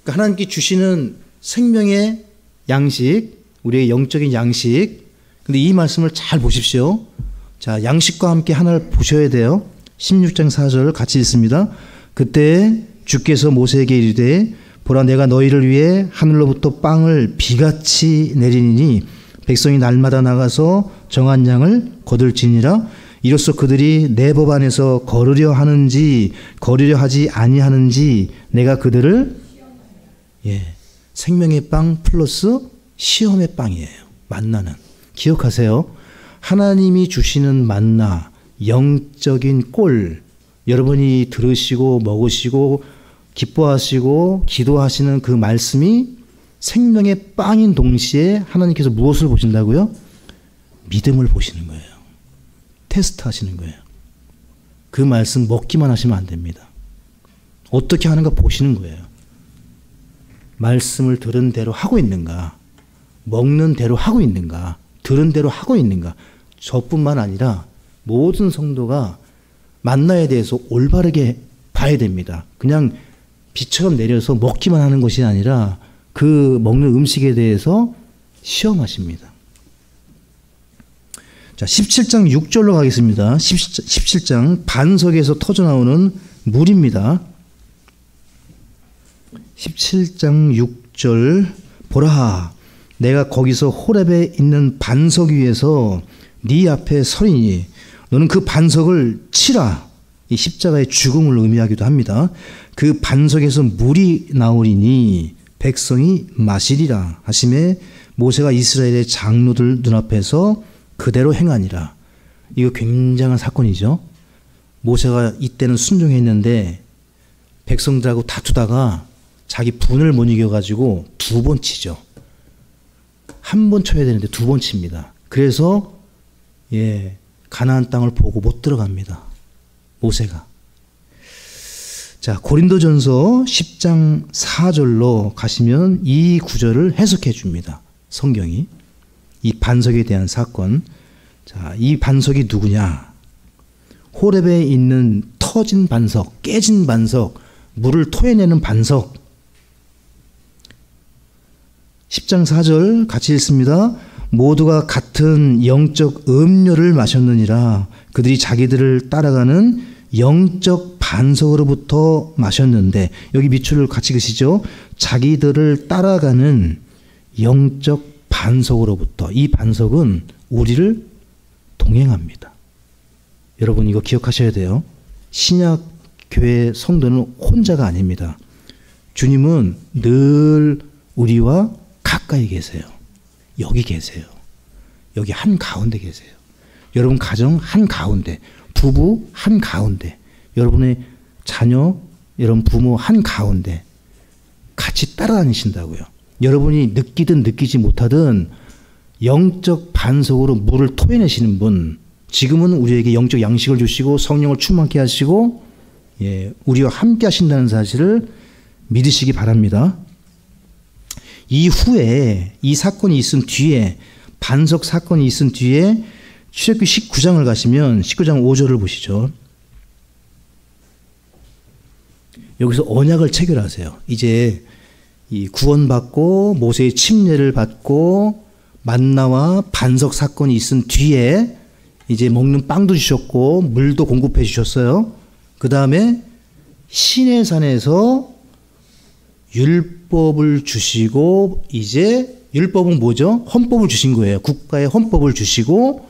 S1: 그러니까 하나님께 주시는 생명의 양식, 우리의 영적인 양식. 근데 이 말씀을 잘 보십시오. 자, 양식과 함께 하나를 보셔야 돼요. 16장 4절 같이 읽습니다. 그때 주께서 모세에게 이르되 보라 내가 너희를 위해 하늘로부터 빵을 비같이 내리니 백성이 날마다 나가서 정한 양을 거둘지니라. 이로써 그들이 내 법 안에서 걸으려 하는지 걸으려 하지 아니하는지 내가 그들을 생명의 빵 플러스 시험의 빵이에요. 만나는. 기억하세요. 하나님이 주시는 만나, 영적인 꼴, 여러분이 들으시고 먹으시고 기뻐하시고 기도하시는 그 말씀이 생명의 빵인 동시에 하나님께서 무엇을 보신다고요? 믿음을 보시는 거예요. 테스트 하시는 거예요. 그 말씀 먹기만 하시면 안 됩니다. 어떻게 하는가 보시는 거예요. 말씀을 들은 대로 하고 있는가? 먹는 대로 하고 있는가? 들은 대로 하고 있는가? 저뿐만 아니라 모든 성도가 만나에 대해서 올바르게 봐야 됩니다. 그냥 비처럼 내려서 먹기만 하는 것이 아니라 그 먹는 음식에 대해서 시험하십니다. 자, 17장 6절로 가겠습니다. 17장 반석에서 터져나오는 물입니다. 17장 6절 보라 내가 거기서 호렙에 있는 반석 위에서 네 앞에 서리니 너는 그 반석을 치라. 이 십자가의 죽음을 의미하기도 합니다. 그 반석에서 물이 나오리니 백성이 마시리라 하심에 모세가 이스라엘의 장로들 눈앞에서 그대로 행하니라. 이거 굉장한 사건이죠. 모세가 이때는 순종했는데 백성들하고 다투다가 자기 분을 못 이겨가지고 2번 치죠. 한 번 쳐야 되는데 2번 칩니다. 그래서 가나안 땅을 보고 못 들어갑니다. 모세가. 자, 고린도전서 10장 4절로 가시면 이 구절을 해석해 줍니다. 성경이. 이 반석에 대한 사건. 자, 이 반석이 누구냐? 호렙에 있는 터진 반석, 깨진 반석, 물을 토해내는 반석. 10장 4절 같이 읽습니다. 모두가 같은 영적 음료를 마셨느니라. 그들이 자기들을 따라가는 영적 반석으로부터 마셨는데, 여기 밑줄을 같이 그시죠. 자기들을 따라가는 영적 반석으로부터. 이 반석은 우리를 동행합니다. 여러분 이거 기억하셔야 돼요. 신약 교회 성도는 혼자가 아닙니다. 주님은 늘 우리와 가까이 계세요. 여기 계세요. 여기 한가운데 계세요. 여러분 가정 한가운데, 부부 한가운데, 여러분의 자녀, 여러분 부모 한가운데 같이 따라다니신다고요. 여러분이 느끼든 느끼지 못하든 영적 반석으로 물을 토해내시는 분, 지금은 우리에게 영적 양식을 주시고 성령을 충만케 하시고 우리와 함께 하신다는 사실을 믿으시기 바랍니다. 이후에 이 사건이 있은 뒤에, 반석 사건이 있은 뒤에 출애굽기 19장을 가시면 19장 5절을 보시죠. 여기서 언약을 체결하세요. 이제 이 구원받고 모세의 침례를 받고 만나와 반석 사건이 있은 뒤에 이제 먹는 빵도 주셨고 물도 공급해 주셨어요. 그 다음에 시내산에서 율법을 주시고, 이제 율법은 뭐죠? 헌법을 주신 거예요. 국가의 헌법을 주시고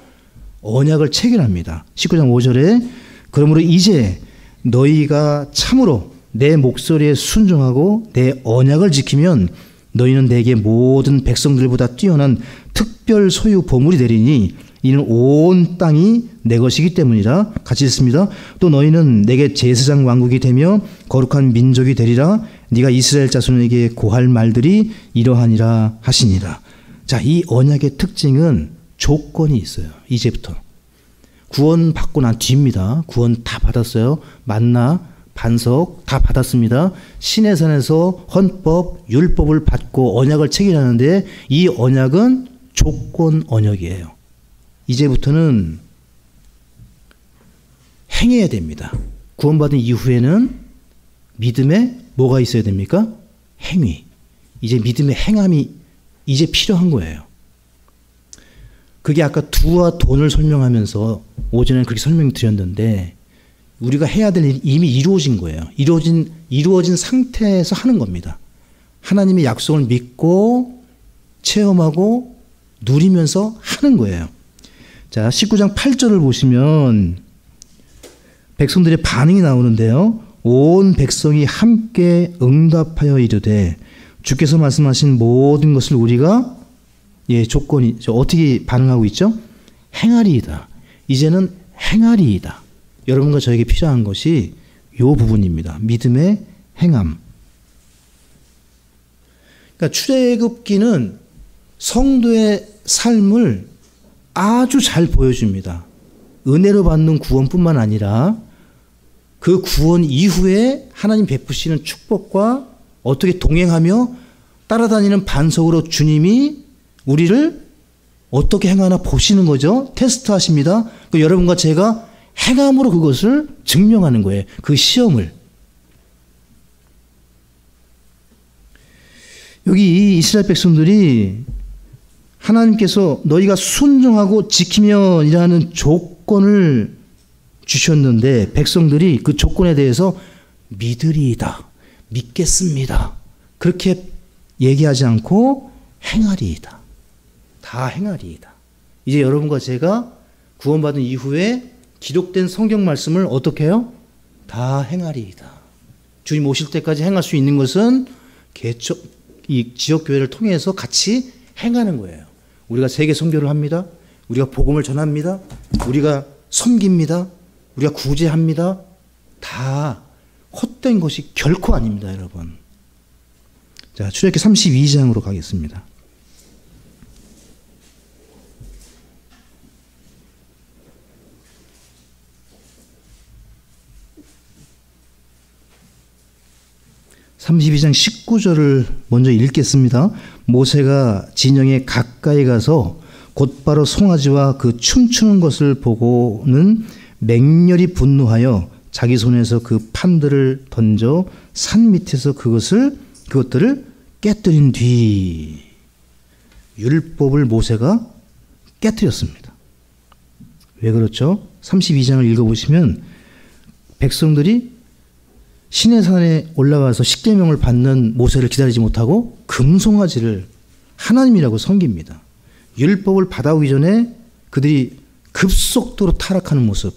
S1: 언약을 체결합니다. 19장 5절에 그러므로 이제 너희가 참으로 내 목소리에 순종하고 내 언약을 지키면 너희는 내게 모든 백성들보다 뛰어난 특별 소유 보물이 되리니 이는 온 땅이 내 것이기 때문이라. 같이 읽습니다. 또 너희는 내게 제사장 왕국이 되며 거룩한 민족이 되리라. 네가 이스라엘 자손에게 고할 말들이 이러하니라 하시니라. 자, 이 언약의 특징은 조건이 있어요. 이제부터. 구원 받고 난 뒤입니다. 구원 다 받았어요. 만나, 반석 다 받았습니다. 시내산에서 헌법, 율법을 받고 언약을 체결하는데 이 언약은 조건 언약이에요. 이제부터는 행해야 됩니다. 구원받은 이후에는 믿음에 뭐가 있어야 됩니까? 행위. 이제 믿음의 행함이 이제 필요한 거예요. 그게 아까 두와 돈을 설명하면서 오전에 그렇게 설명드렸는데 우리가 해야 될 일이 이미 이루어진 거예요. 이루어진 상태에서 하는 겁니다. 하나님의 약속을 믿고 체험하고 누리면서 하는 거예요. 자, 19장 8절을 보시면 백성들의 반응이 나오는데요. 온 백성이 함께 응답하여 이르되 주께서 말씀하신 모든 것을 우리가 조건이 어떻게 반응하고 있죠? 행하리이다. 이제는 행하리이다. 여러분과 저에게 필요한 것이 이 부분입니다. 믿음의 행함. 그러니까 출애굽기는 성도의 삶을 아주 잘 보여줍니다. 은혜로 받는 구원뿐만 아니라 그 구원 이후에 하나님 베푸시는 축복과 어떻게 동행하며 따라다니는 반석으로 주님이 우리를 어떻게 행하나 보시는 거죠. 테스트하십니다. 여러분과 제가 행함으로 그것을 증명하는 거예요. 그 시험을. 여기 이스라엘 백성들이 하나님께서 너희가 순종하고 지키면이라는 조건을 주셨는데 백성들이 그 조건에 대해서 믿으리이다. 믿겠습니다. 그렇게 얘기하지 않고 행하리이다. 다 행하리이다. 이제 여러분과 제가 구원받은 이후에 기록된 성경 말씀을 어떻게 해요? 다 행하리이다. 주님 오실 때까지 행할 수 있는 것은 이 지역교회를 통해서 같이 행하는 거예요. 우리가 세계 선교를 합니다. 우리가 복음을 전합니다. 우리가 섬깁니다. 우리가 구제합니다. 다 헛된 것이 결코 아닙니다, 여러분. 자, 출애굽기 32장으로 가겠습니다. (32장) 19절을 먼저 읽겠습니다. 모세가 진영에 가까이 가서 곧바로 송아지와 그 춤추는 것을 보고는 맹렬히 분노하여 자기 손에서 그 판들을 던져 산 밑에서 그것들을 깨뜨린 뒤 율법을 모세가 깨뜨렸습니다. 왜 그렇죠? 32장을 읽어보시면 백성들이 시내산에 올라가서 십계명을 받는 모세를 기다리지 못하고 금송아지를 하나님이라고 섬깁니다. 율법을 받아오기 전에 그들이 급속도로 타락하는 모습,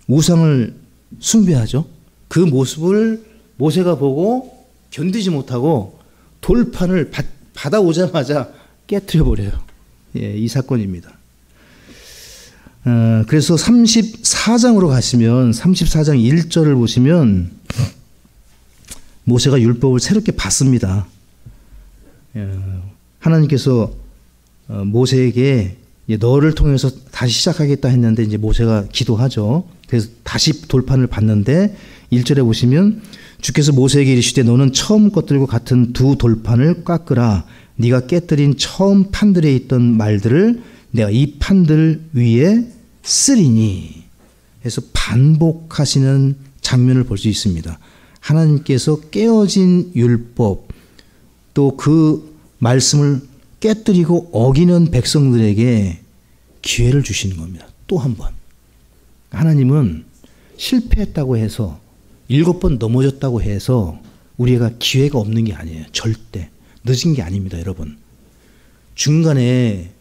S1: 우상을 숭배하죠. 그 모습을 모세가 보고 견디지 못하고 돌판을 받아오자마자 깨트려버려요. 이 사건입니다. 그래서 34장으로 가시면 34장 1절을 보시면 모세가 율법을 새롭게 받습니다. 하나님께서 모세에게 너를 통해서 다시 시작하겠다 했는데 이제 모세가 기도하죠. 그래서 다시 돌판을 받는데 1절에 보시면 주께서 모세에게 이르시되 너는 처음 것들과 같은 두 돌판을 깎으라. 네가 깨뜨린 처음 판들에 있던 말들을 내가 이 판들 위에 쓰리니. 해서 반복하시는 장면을 볼 수 있습니다. 하나님께서 깨어진 율법 또 그 말씀을 깨뜨리고 어기는 백성들에게 기회를 주시는 겁니다. 또 한 번. 하나님은 실패했다고 해서 7번 넘어졌다고 해서 우리가 기회가 없는 게 아니에요. 절대. 늦은 게 아닙니다, 여러분. 중간에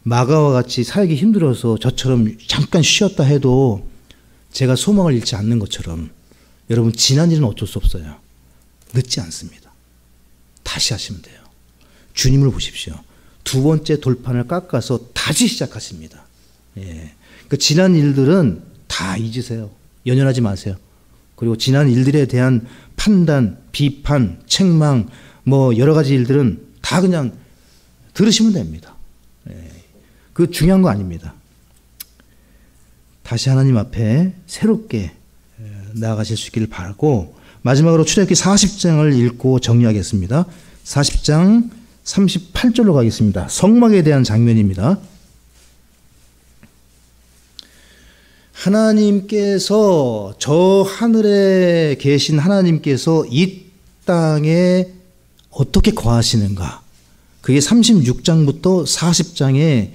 S1: 마가와 같이 살기 힘들어서 저처럼 잠깐 쉬었다 해도 제가 소망을 잃지 않는 것처럼 여러분 지난 일은 어쩔 수 없어요. 늦지 않습니다. 다시 하시면 돼요. 주님을 보십시오. 두 번째 돌판을 깎아서 다시 시작하십니다. 그 지난 일들은 다 잊으세요. 연연하지 마세요. 그리고 지난 일들에 대한 판단, 비판, 책망, 뭐 여러 가지 일들은 다 그냥 들으시면 됩니다. 그 중요한 거 아닙니다. 다시 하나님 앞에 새롭게 나아가실 수 있기를 바라고, 마지막으로 출애굽기 40장을 읽고 정리하겠습니다. 40장 38절로 가겠습니다. 성막에 대한 장면입니다. 하나님께서, 저 하늘에 계신 하나님께서 이 땅에 어떻게 거하시는가, 그게 36장부터 40장의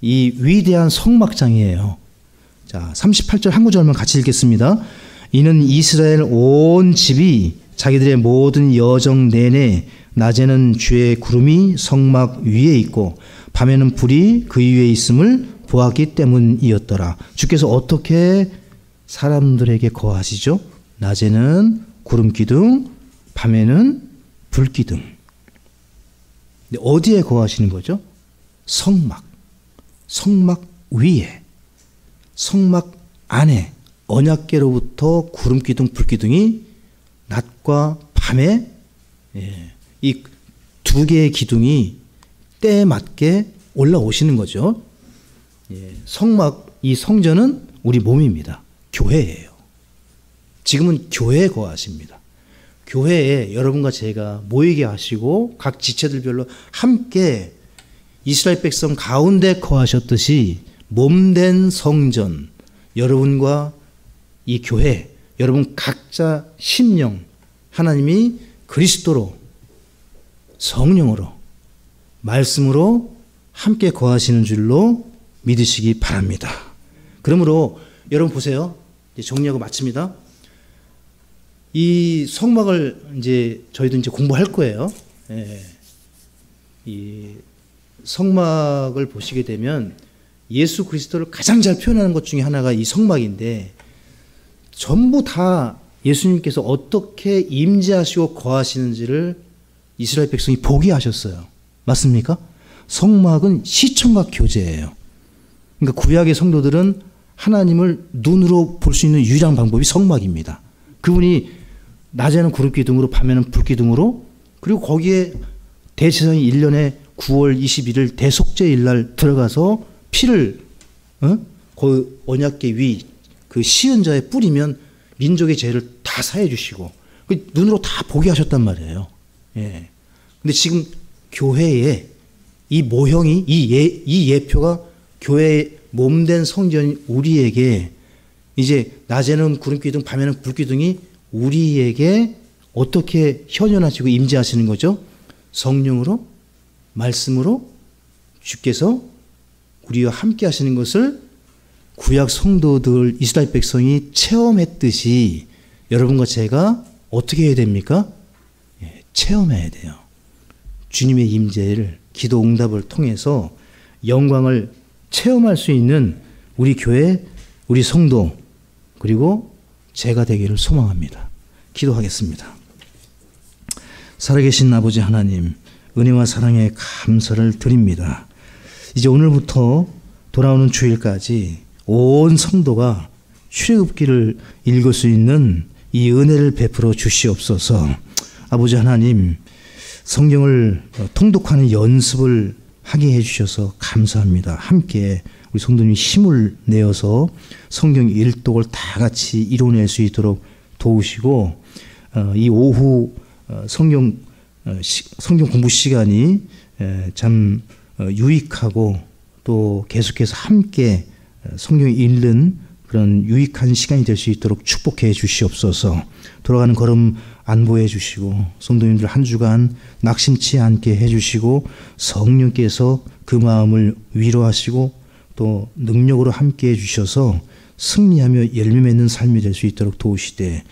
S1: 이 위대한 성막장이에요. 자, 38절 한 구절만 같이 읽겠습니다. 이는 이스라엘 온 집이 자기들의 모든 여정 내내 낮에는 주의 구름이 성막 위에 있고 밤에는 불이 그 위에 있음을 보았기 때문이었더라. 주께서 어떻게 사람들에게 거하시죠? 낮에는 구름 기둥, 밤에는 불 기둥. 근데 어디에 거하시는 거죠? 성막. 성막 위에, 성막 안에 언약궤로부터 구름 기둥, 불 기둥이 낮과 밤에 이 두 개의 기둥이 때에 맞게 올라오시는 거죠. 성막, 이 성전은 우리 몸입니다. 교회예요. 지금은 교회에 거하십니다. 교회에 여러분과 제가 모이게 하시고 각 지체들별로 함께 이스라엘 백성 가운데 거하셨듯이 몸된 성전, 여러분과 이 교회, 여러분 각자 심령, 하나님이 그리스도로, 성령으로, 말씀으로 함께 거하시는 줄로 믿으시기 바랍니다. 그러므로 여러분 보세요. 이제 정리하고 마칩니다. 이 성막을 이제 저희도 이제 공부할 거예요. 이 성막을 보시게 되면 예수 그리스도를 가장 잘 표현하는 것 중에 하나가 이 성막인데, 전부 다 예수님께서 어떻게 임재하시고 거하시는지를 이스라엘 백성이 보게 하셨어요. 맞습니까? 성막은 시청각 교제예요. 그러니까 구약의 성도들은 하나님을 눈으로 볼 수 있는 유일한 방법이 성막입니다. 그분이 낮에는 구름 기둥으로, 밤에는 불 기둥으로, 그리고 거기에 대제사장이 1년에 9월 21일 대속죄일 날 들어가서 피를 그 언약궤 위 그 시은자에 뿌리면 민족의 죄를 다 사해 주시고 눈으로 다 보게 하셨단 말이에요. 근데 지금 교회에 이 모형이, 이 예표가 교회의 몸된 성전이 우리에게 이제 낮에는 구름 기둥, 밤에는 불 기둥이 우리에게 어떻게 현현하시고 임재하시는 거죠? 성령으로, 말씀으로 주께서 우리와 함께 하시는 것을 구약 성도들, 이스라엘 백성이 체험했듯이 여러분과 제가 어떻게 해야 됩니까? 체험해야 돼요. 주님의 임재를, 기도 응답을 통해서 영광을 체험할 수 있는 우리 교회, 우리 성도, 그리고 제가 되기를 소망합니다. 기도하겠습니다. 살아계신 아버지 하나님, 은혜와 사랑에 감사를 드립니다. 이제 오늘부터 돌아오는 주일까지 온 성도가 출애굽기를 읽을 수 있는 이 은혜를 베풀어 주시옵소서. 아버지 하나님, 성경을 통독하는 연습을 하게 해주셔서 감사합니다. 함께 우리 성도님이 힘을 내어서 성경 일독을 다 같이 이뤄낼 수 있도록 도우시고, 이 오후 성경 공부 시간이 참 유익하고 또 계속해서 함께 성경 읽는 그런 유익한 시간이 될 수 있도록 축복해 주시옵소서. 돌아가는 걸음 안보해 주시고 성도님들 한 주간 낙심치 않게 해 주시고 성령께서 그 마음을 위로하시고 또 능력으로 함께 해 주셔서 승리하며 열매 맺는 삶이 될 수 있도록 도우시되,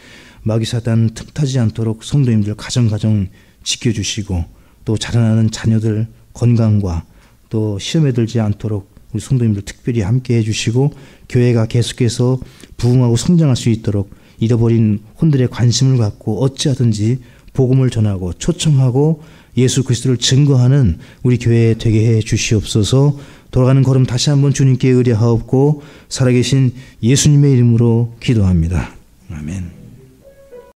S1: 마귀 사단 틈타지 않도록 성도님들 가정 지켜주시고 또 자라나는 자녀들 건강과 또 시험에 들지 않도록 우리 성도님들 특별히 함께 해주시고, 교회가 계속해서 부흥하고 성장할 수 있도록 잃어버린 혼들의 관심을 갖고 어찌하든지 복음을 전하고 초청하고 예수 그리스도를 증거하는 우리 교회 되게 해 주시옵소서. 돌아가는 걸음 다시 한번 주님께 의뢰하옵고 살아계신 예수님의 이름으로 기도합니다. 아멘.